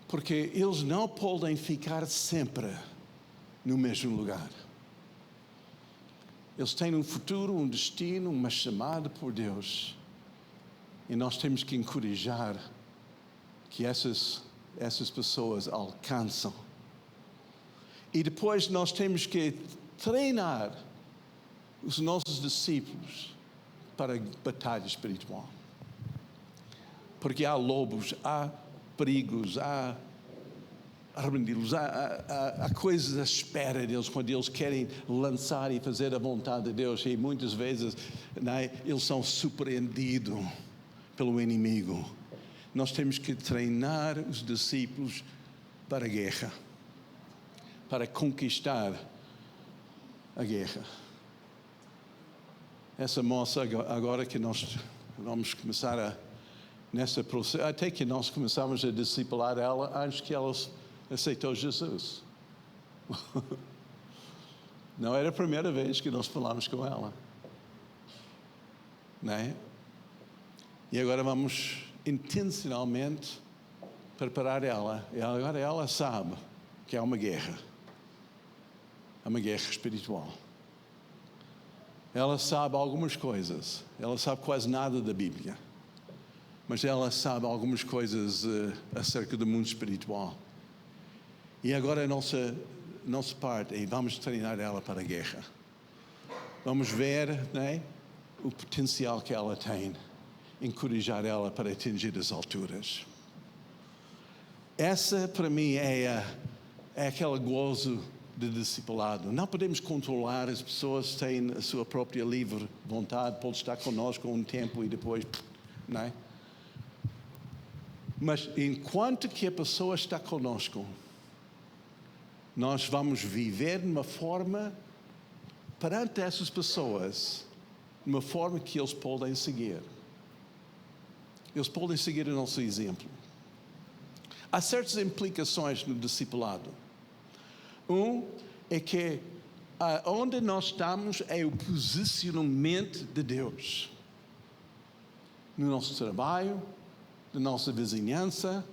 Porque eles não podem ficar sempre no mesmo lugar. Eles têm um futuro, um destino, uma chamada por Deus. E nós temos que encorajar que essas pessoas alcançam. E depois nós temos que treinar os nossos discípulos para a batalha espiritual. Porque há lobos, há perigos, há armadilhos, há coisas à espera deles quando eles querem lançar e fazer a vontade de Deus. E muitas vezes, né, eles são surpreendidos pelo inimigo. Nós temos que treinar os discípulos para a guerra, para conquistar a guerra. Essa moça, agora que nós vamos começar nessa processo, até que nós começamos a discipular ela antes que ela aceitou Jesus. Não era a primeira vez que nós falamos com ela, né? E agora vamos intencionalmente preparar ela. E agora ela sabe que há uma guerra. É uma guerra espiritual. Ela sabe algumas coisas. Ela sabe quase nada da Bíblia. Mas ela sabe algumas coisas acerca do mundo espiritual. E agora a nossa parte é vamos treinar ela para a guerra. Vamos ver, né, o potencial que ela tem. Encorajar ela para atingir as alturas. Essa, para mim, é aquele gozo de discipulado. Não podemos controlar as pessoas, têm a sua própria livre vontade, pode estar conosco um tempo e depois, não é? Mas enquanto que a pessoa está conosco, nós vamos viver de uma forma perante essas pessoas, de uma forma que eles podem seguir. Eles podem seguir o nosso exemplo. Há certas implicações no discipulado. É que onde nós estamos é o posicionamento de Deus. No nosso trabalho, na nossa vizinhança,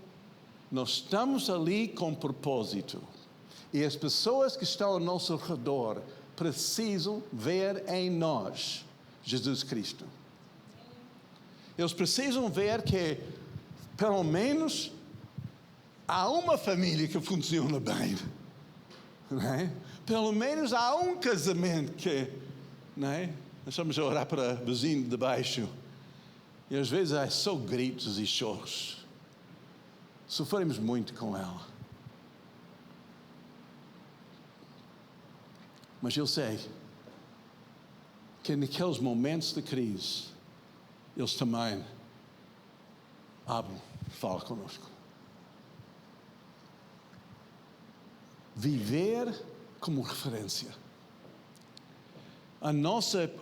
nós estamos ali com propósito. E as pessoas que estão ao nosso redor precisam ver em nós Jesus Cristo. Eles precisam ver que, pelo menos, há uma família que funciona bem. Não é? Pelo menos há um casamento que... Não é? Nós estamos a orar para o vizinho de baixo. E às vezes há só gritos e choros. Sofremos muito com ela. Mas eu sei que naqueles momentos de crise, eles também falam conosco. Viver como referência.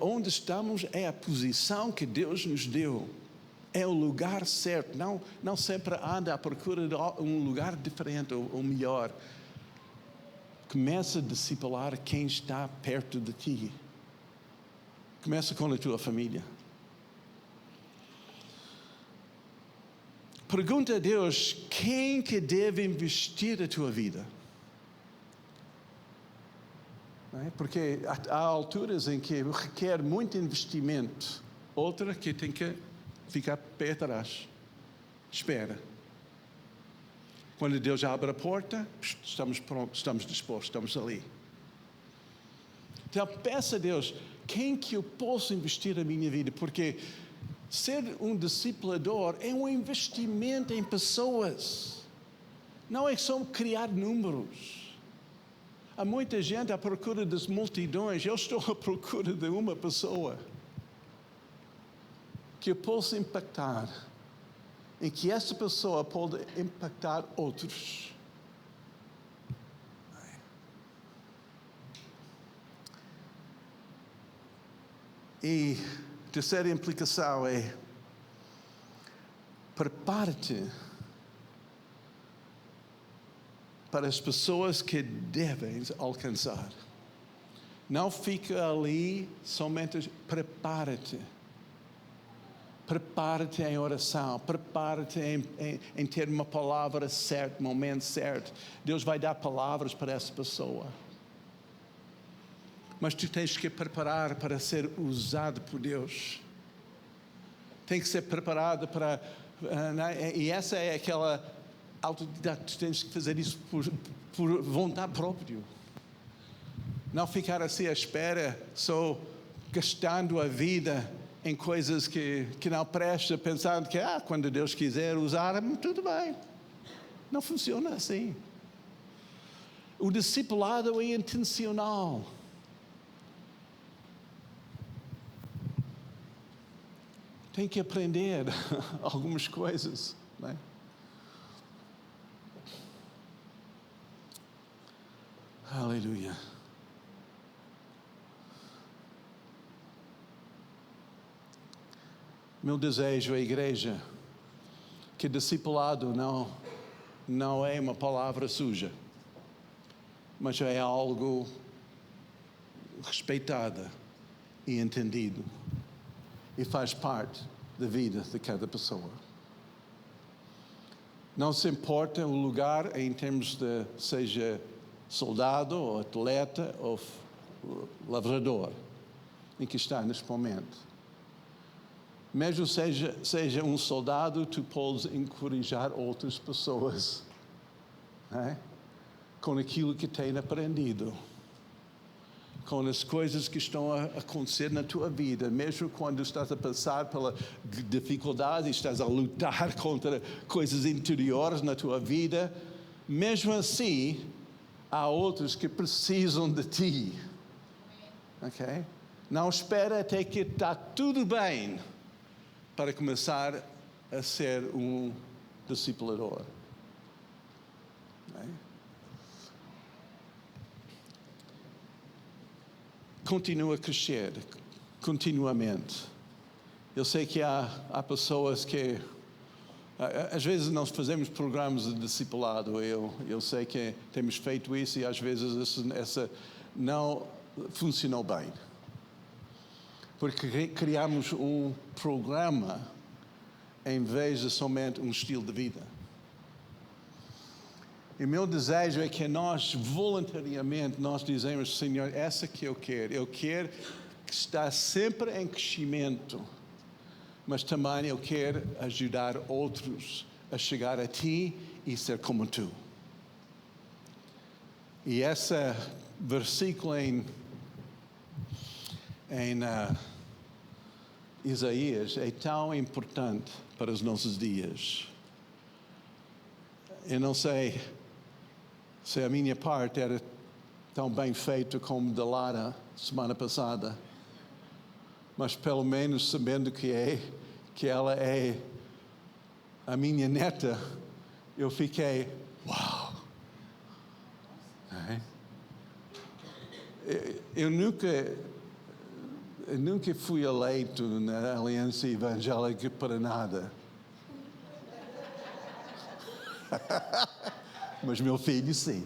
Onde estamos é a posição que Deus nos deu. É o lugar certo. Não sempre anda à procura de um lugar diferente ou melhor. Começa a discipular quem está perto de ti. Começa com a tua família. Pergunta a Deus, quem que deve investir a tua vida? Não é? Porque há alturas em que requer muito investimento. Outra que tem que ficar pé atrás. Espera. Quando Deus abre a porta, estamos prontos, estamos dispostos, estamos ali. Então peça a Deus, quem que eu posso investir na minha vida? Porque ser um discipulador é um investimento em pessoas. Não é só criar números. Há muita gente à procura das multidões. Eu estou à procura de uma pessoa que eu possa impactar, em que essa pessoa pode impactar outros. E a terceira implicação é: prepara-te para as pessoas que devem alcançar. Não fica ali somente, prepara-te. Prepara-te em oração, prepara-te em ter uma palavra certa, momento certo. Deus vai dar palavras para essa pessoa. Mas tu tens que preparar para ser usado por Deus. Tem que ser preparado para... E essa é aquela autoridade. Tu tens que fazer isso por vontade própria. Não ficar assim à espera, só gastando a vida em coisas que não prestam, pensando que quando Deus quiser usar, tudo bem. Não funciona assim. O discipulado é intencional. Tem que aprender algumas coisas, não é? Aleluia. Meu desejo à igreja, que discipulado não é uma palavra suja, mas é algo respeitada e entendido e faz parte da vida de cada pessoa. Não se importa o lugar em termos de seja soldado ou atleta ou lavrador em que está neste momento. Mesmo seja um soldado, tu podes encorajar outras pessoas, né? Com aquilo que tem aprendido, com as coisas que estão a acontecer na tua vida, mesmo quando estás a passar pela dificuldade, estás a lutar contra coisas interiores na tua vida, mesmo assim, há outros que precisam de ti, ok? Não espera até que está tudo bem para começar a ser um discipulador. Não é? Continua a crescer continuamente. Eu sei que há pessoas que às vezes nós fazemos programas de discipulado. Eu sei que temos feito isso e às vezes essa não funcionou bem. Porque criamos um programa em vez de somente um estilo de vida. E meu desejo é que nós, voluntariamente, nós dizemos, Senhor, essa que eu quero estar sempre em crescimento, mas também eu quero ajudar outros a chegar a Ti e ser como Tu. E esse versículo em Isaías é tão importante para os nossos dias. Eu não sei se a minha parte era tão bem feita como da Lara semana passada, mas pelo menos sabendo que ela é a minha neta, eu fiquei, uau! Eu nunca fui eleito na Aliança Evangélica para nada. Mas meu filho, sim.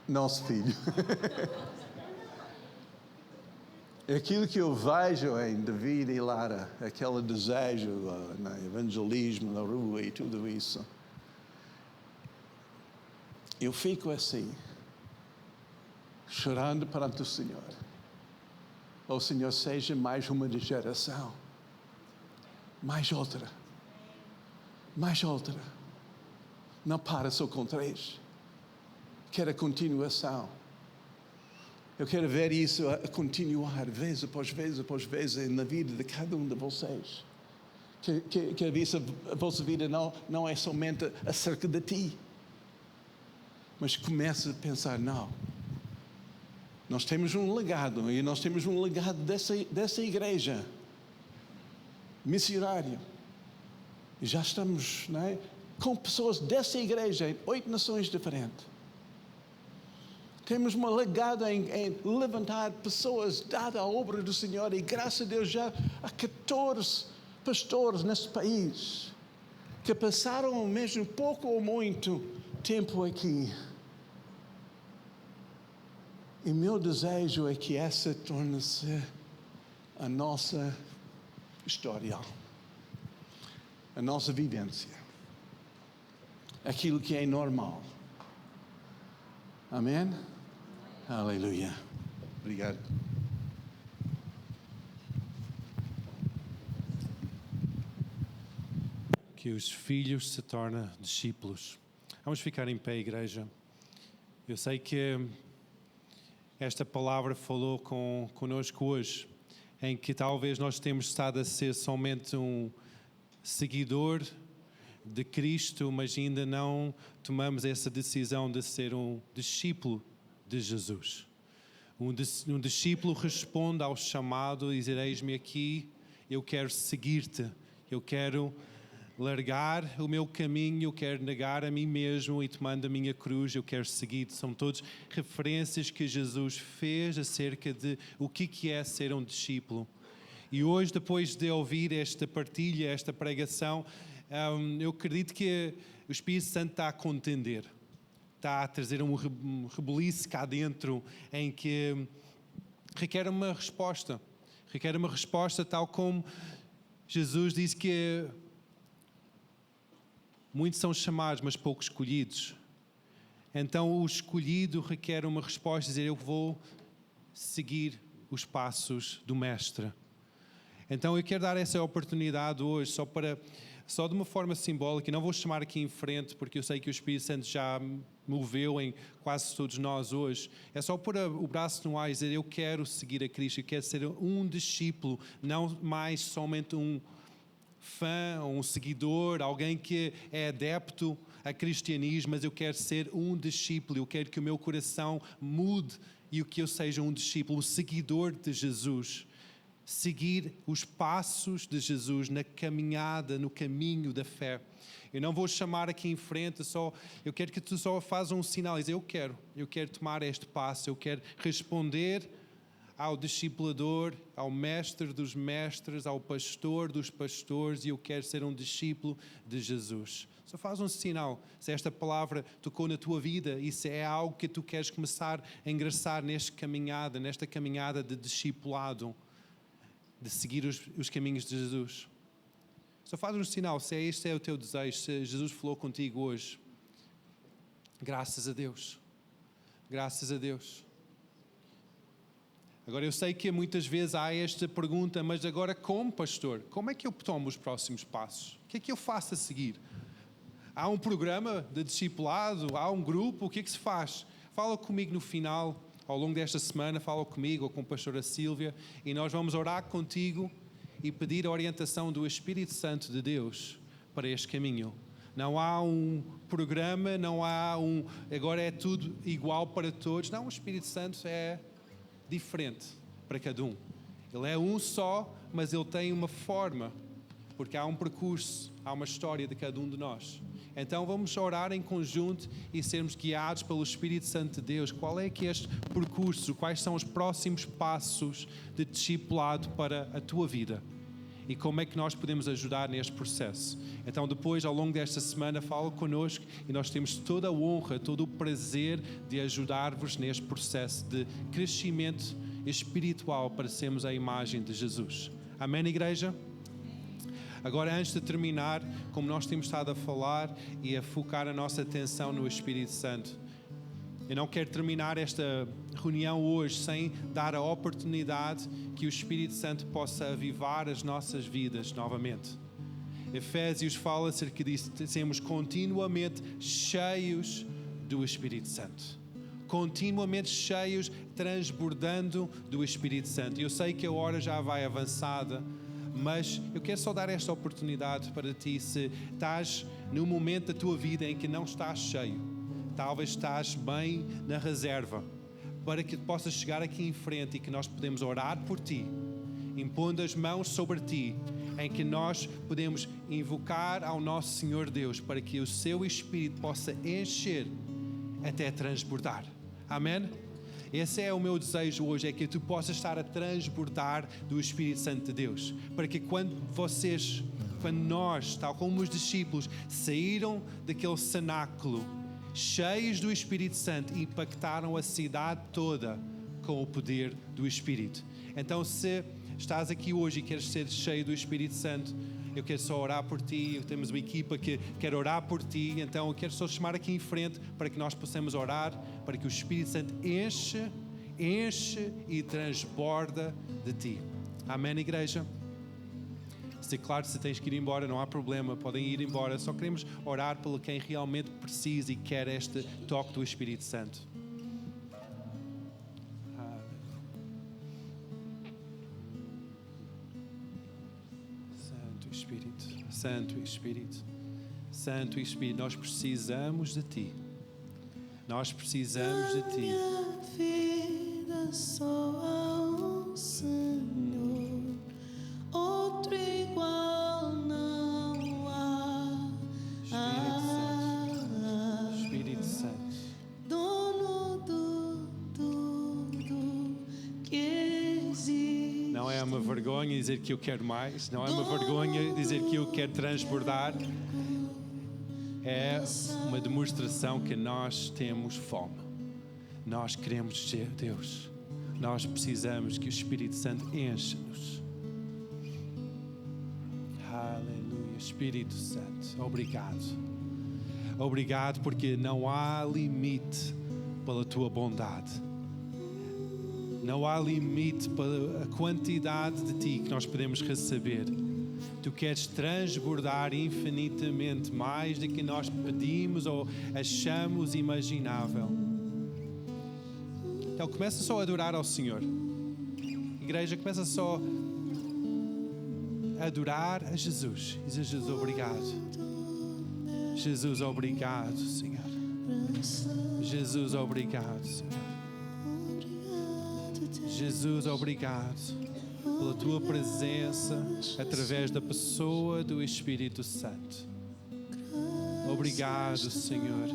Nosso filho. Aquilo que eu vejo em David e Lara, aquele desejo no evangelismo, na rua e tudo isso, eu fico assim, chorando perante o Senhor. Oh Senhor, seja mais uma geração, mais outra. Não para só com 3. Quero a continuação. Eu quero ver isso a continuar, vez após vez, na vida de cada um de vocês. Que a vossa vida não é somente acerca de Ti. Mas comece a pensar, não. Nós temos um legado, e nós temos um legado dessa igreja. Missionário. E já estamos, não é, com pessoas dessa igreja em 8 nações diferentes. Temos um legado em levantar pessoas dadas à obra do Senhor. E graças a Deus já há 14 pastores nesse país que passaram mesmo pouco ou muito tempo aqui. E meu desejo é que essa torne-se a nossa história, a nossa vivência, aquilo que é normal. Amém? Aleluia. Obrigado. Que os filhos se tornem discípulos. Vamos ficar em pé, igreja. Eu sei que esta palavra falou conosco hoje, em que talvez nós temos estado a ser somente um seguidor de Cristo, mas ainda não tomamos essa decisão de ser um discípulo de Jesus. Um discípulo responde ao chamado e dizer, eis-me aqui, eu quero seguir-te, eu quero largar o meu caminho, eu quero negar a mim mesmo e tomando a minha cruz, eu quero seguir-te. São todas referências que Jesus fez acerca de o que é ser um discípulo. E hoje, depois de ouvir esta partilha, esta pregação, eu acredito que o Espírito Santo está a contender, está a trazer um rebuliço cá dentro em que requer uma resposta tal como Jesus disse que muitos são chamados, mas poucos escolhidos. Então o escolhido requer uma resposta, dizer, eu vou seguir os passos do Mestre. Então eu quero dar essa oportunidade hoje, só de uma forma simbólica, não vou chamar aqui em frente, porque eu sei que o Espírito Santo já moveu em quase todos nós hoje. É só pôr o braço no ar e dizer, eu quero seguir a Cristo, eu quero ser um discípulo, não mais somente um fã, um seguidor, alguém que é adepto a cristianismo, mas eu quero ser um discípulo, eu quero que o meu coração mude e que eu seja um discípulo, um seguidor de Jesus. seguir os passos de Jesus na caminhada, no caminho da fé. Eu não vou chamar aqui em frente, eu quero que tu só faças um sinal, diz, eu quero tomar este passo, eu quero responder ao discipulador, ao mestre dos mestres, ao pastor dos pastores, e eu quero ser um discípulo de Jesus. Só faz um sinal, se esta palavra tocou na tua vida e se é algo que tu queres começar a ingressar nesta caminhada de discipulado, de seguir os caminhos de Jesus. Só faz um sinal, se este é o teu desejo, se Jesus falou contigo hoje. Graças a Deus. Graças a Deus. Agora eu sei que muitas vezes há esta pergunta, mas agora como pastor? Como é que eu tomo os próximos passos? O que é que eu faço a seguir? Há um programa de discipulado? Há um grupo? O que é que se faz? Fala comigo no final, ao longo desta semana, fala comigo ou com a pastora Sílvia e nós vamos orar contigo e pedir a orientação do Espírito Santo de Deus para este caminho. Não há um programa, não há agora é tudo igual para todos. Não, o Espírito Santo é diferente para cada um. Ele é um só, mas ele tem uma forma, porque há um percurso, há uma história de cada um de nós. Então vamos orar em conjunto e sermos guiados pelo Espírito Santo de Deus. Qual é que é este percurso? Quais são os próximos passos de discipulado para a tua vida? E como é que nós podemos ajudar neste processo? Então depois, ao longo desta semana, fala connosco e nós temos toda a honra, todo o prazer de ajudar-vos neste processo de crescimento espiritual para sermos a imagem de Jesus. Amém, igreja? Agora, antes de terminar, como nós temos estado a falar e a focar a nossa atenção no Espírito Santo, eu não quero terminar esta reunião hoje sem dar a oportunidade que o Espírito Santo possa avivar as nossas vidas novamente. Efésios fala acerca disso, sermos continuamente cheios do Espírito Santo. Continuamente cheios, transbordando do Espírito Santo. Eu sei que a hora já vai avançada, mas eu quero só dar esta oportunidade para ti, se estás num momento da tua vida em que não estás cheio, talvez estás bem na reserva, para que possas chegar aqui em frente e que nós podemos orar por ti, impondo as mãos sobre ti, em que nós podemos invocar ao nosso Senhor Deus para que o seu Espírito possa encher até transbordar. Amém? Esse é o meu desejo hoje, é que tu possas estar a transbordar do Espírito Santo de Deus, para que quando nós, tal como os discípulos, saíram daquele cenáculo, cheios do Espírito Santo, impactaram a cidade toda com o poder do Espírito. Então, se estás aqui hoje e queres ser cheio do Espírito Santo, eu quero só orar por ti, temos uma equipa que quer orar por ti, então eu quero só chamar aqui em frente para que nós possamos orar, para que o Espírito Santo enche e transborda de ti. Amém, igreja? Claro, se tens que ir embora, não há problema, podem ir embora, só queremos orar pelo quem realmente precisa e quer este toque do Espírito Santo. Santo Espírito, Santo Espírito, Santo Espírito, nós precisamos de Ti. Nós precisamos de Ti. Minha vida só há um Senhor, outro igual não há. Espírito Santo, Dono do tudo que existe. não é uma vergonha dizer que eu quero mais, não é uma vergonha dizer que eu quero transbordar. É uma demonstração que nós temos fome. Nós queremos ser Deus. Nós precisamos que o Espírito Santo enche-nos. Aleluia. Espírito Santo, obrigado. Obrigado porque não há limite pela tua bondade. Não há limite para a quantidade de Ti que nós podemos receber. Tu queres transbordar infinitamente mais do que nós pedimos ou achamos imaginável. Então começa só a adorar ao Senhor. Igreja, começa só a adorar a Jesus. Diz a Jesus, obrigado. Jesus, obrigado, Senhor. Jesus, obrigado, Senhor. Jesus, obrigado. pela tua presença através da pessoa do Espírito Santo. Obrigado, Senhor.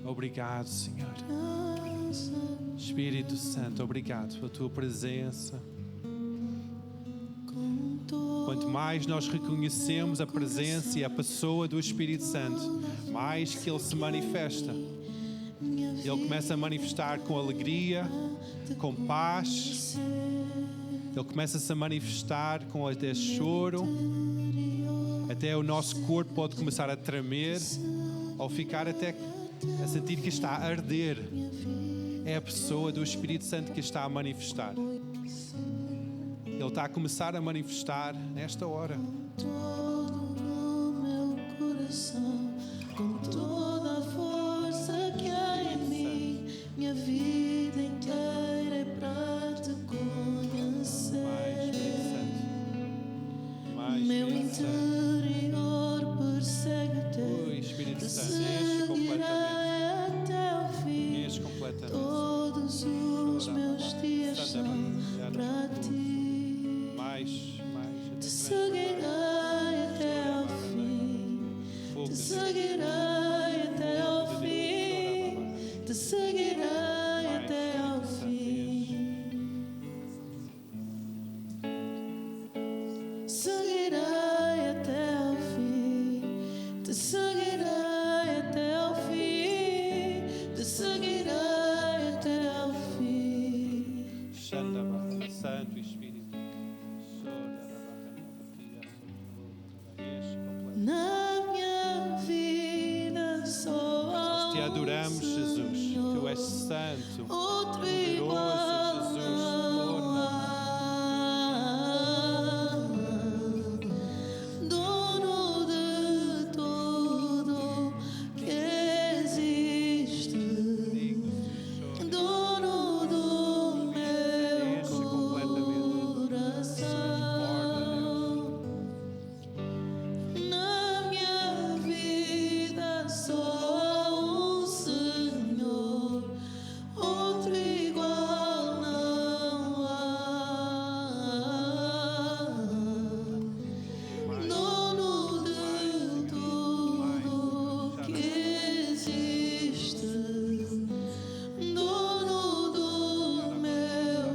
Obrigado, Senhor. Espírito Santo, obrigado pela tua presença. Quanto mais nós reconhecemos a presença e a pessoa do Espírito Santo, mais que Ele se manifesta. Ele começa a manifestar com alegria, com paz. Ele começa a se manifestar com até choro. Até o nosso corpo pode começar a tremer, ou ficar até a sentir que está a arder. É a pessoa do Espírito Santo que está a manifestar. Ele está a começar a manifestar nesta hora. Todo o meu coração, com toda a força que há em mim, minha vida inteira é para te conhecer. Meu interior persegue o teu, Espírito te Santo, enche seguirei até ao fim. Enche completamente. Todos os meus dias são para ti. Te seguirei até ao fim. Te seguirei até ao fim. Te seguirei até ao fim. Seguirei até ao fim. Te seguirei até ao fim. Te seguirei até ao fim. Santo Espírito. Na minha vida só há Te adoramos, Jesus. Tu és santo. outro Poderoso, igual Jesus. não há. Dono de tudo que existe, dono do meu coração. Na minha vida só há um Senhor, outro igual não há. Dono de tudo que existe, dono do meu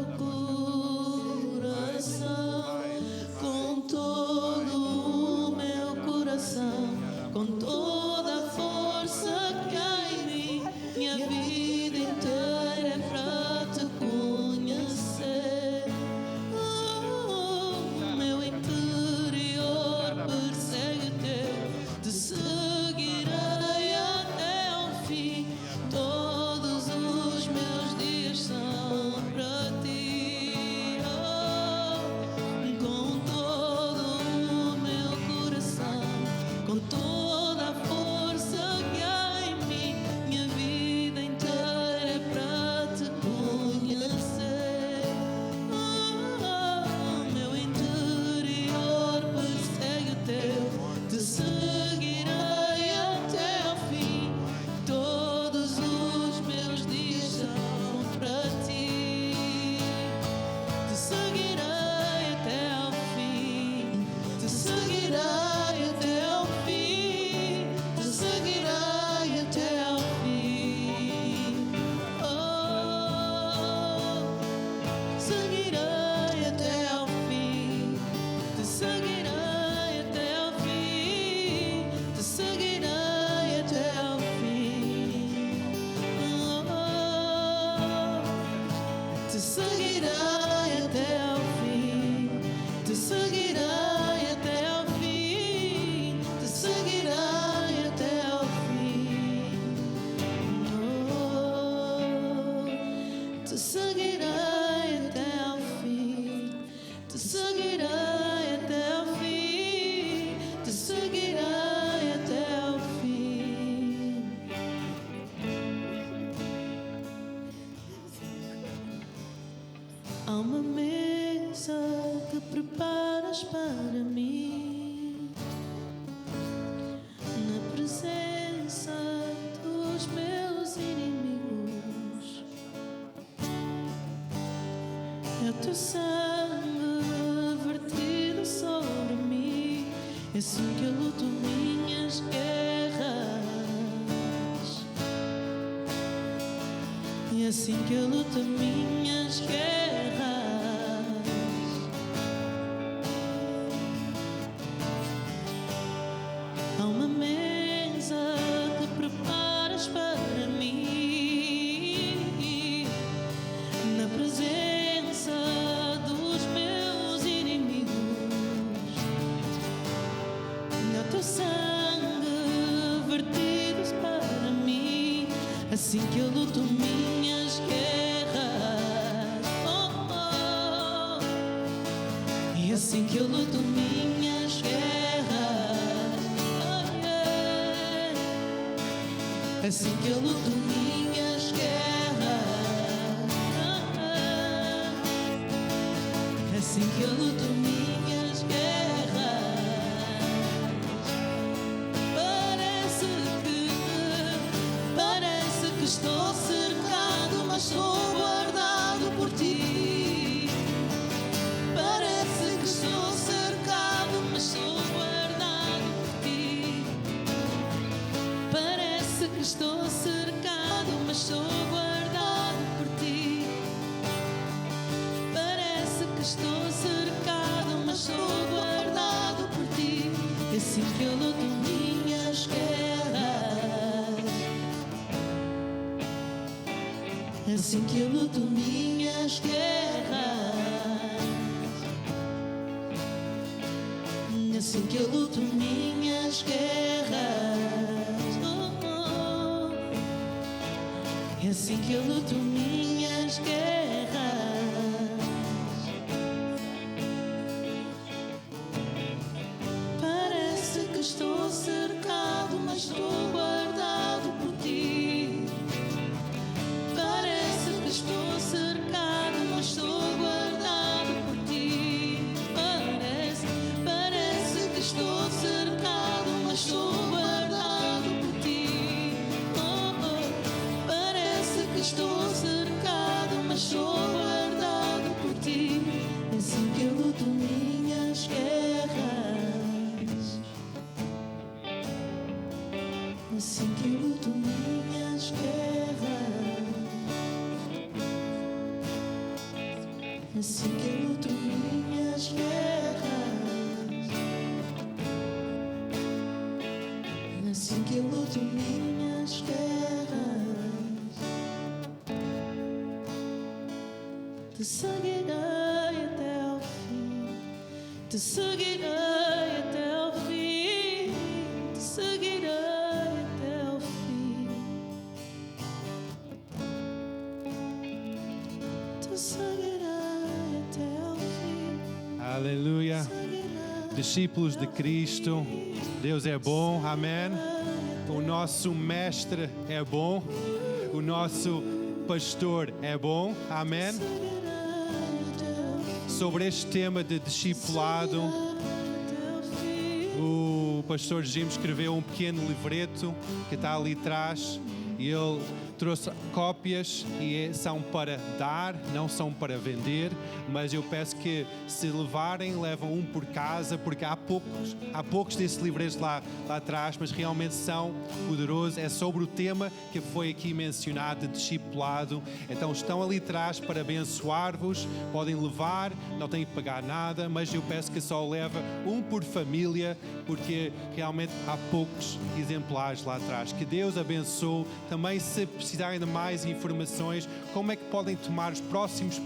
coração, com todo o meu coração, com toda a força que há em mim, minha vida inteira é para te conhecer. Meu interior persegue o teu, te seguirei até ao fim. Todos os meus dias são para ti. Com todo o meu coração, com toda a força que há em mim, minha vida inteira é para te conhecer. Meu interior persegue o teu, te seguirei até ao fim. Todos os meus dias são para ti. Te seguirei até ao fim. Te seguirei até ao fim. Te seguirei até ao fim. Seguirei até ao fim. Te seguirei até ao fim. Te seguirei até ao fim. Te seguirei até ao fim. Te seguirei até ao fim. Te seguirei até ao fim. Te seguirei até ao fim. Te seguirei até ao fim. Te seguirei até ao fim. Há uma mesa que preparas para mim, na presença dos meus inimigos. teu sangue vertido sobre mim, é assim que eu luto minhas guerras. É assim que eu luto minhas guerras. Há uma mesa que preparas para mim, na presença dos meus inimigos. É o teu sangue vertido para mim, assim que eu luto minhas guerras. Oh, oh. E assim que eu luto minhas guerras. Assim que eu luto minhas guerras. Assim que eu luto minhas guerras. Parece que estou cercado, mas sou guardado por ti. Parece que estou cercado, mas sou guardado por ti. Parece que estou cercado, mas sou guardado por ti. Parece que estou cercado, mas sou guardado por ti. É assim que eu luto minhas guerras. É assim que eu luto minhas guerras. É assim que eu luto minhas guerras. Oh, oh. É assim que eu luto minhas guerras. Parece que estou cercado, mas estou guardado por ti. Parece que estou cercado, mas estou guardado por ti. Parece que estou cercado, mas estou guardado por ti. Oh, oh. Parece que estou cercado, mas sou guardado por ti. É assim que eu luto minhas guerras. É assim que eu luto minhas guerras. É assim que eu luto minhas guerras. É assim que eu luto minhas guerras. Te seguirei até ao fim. Te seguirei até ao fim. Te seguirei até ao fim. Te seguirei até ao fim. Aleluia. Discípulos de Cristo, Deus é bom, amém. O nosso mestre é bom, o nosso pastor é bom, amém. Sobre este tema de discipulado, o pastor Jim escreveu um pequeno livreto que está ali atrás e ele trouxe cópias e são para dar, não são para vender, mas eu peço que se levarem, levam um por casa, porque há poucos desses livretos lá atrás, mas realmente são poderosos. É sobre o tema que foi aqui mencionado, de discipulado. Então estão ali atrás para abençoar-vos, podem levar, não têm que pagar nada, mas eu peço que só leve um por família, porque realmente há poucos exemplares lá atrás. Que Deus abençoe. Também, se precisarem de mais informações, como é que podem tomar os próximos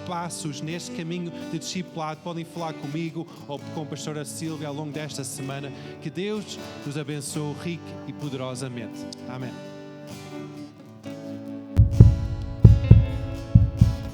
passos neste caminho de discipulado, podem falar comigo ou com a pastora Silvia ao longo desta semana. Que Deus nos abençoe rico e poderosamente. Amém.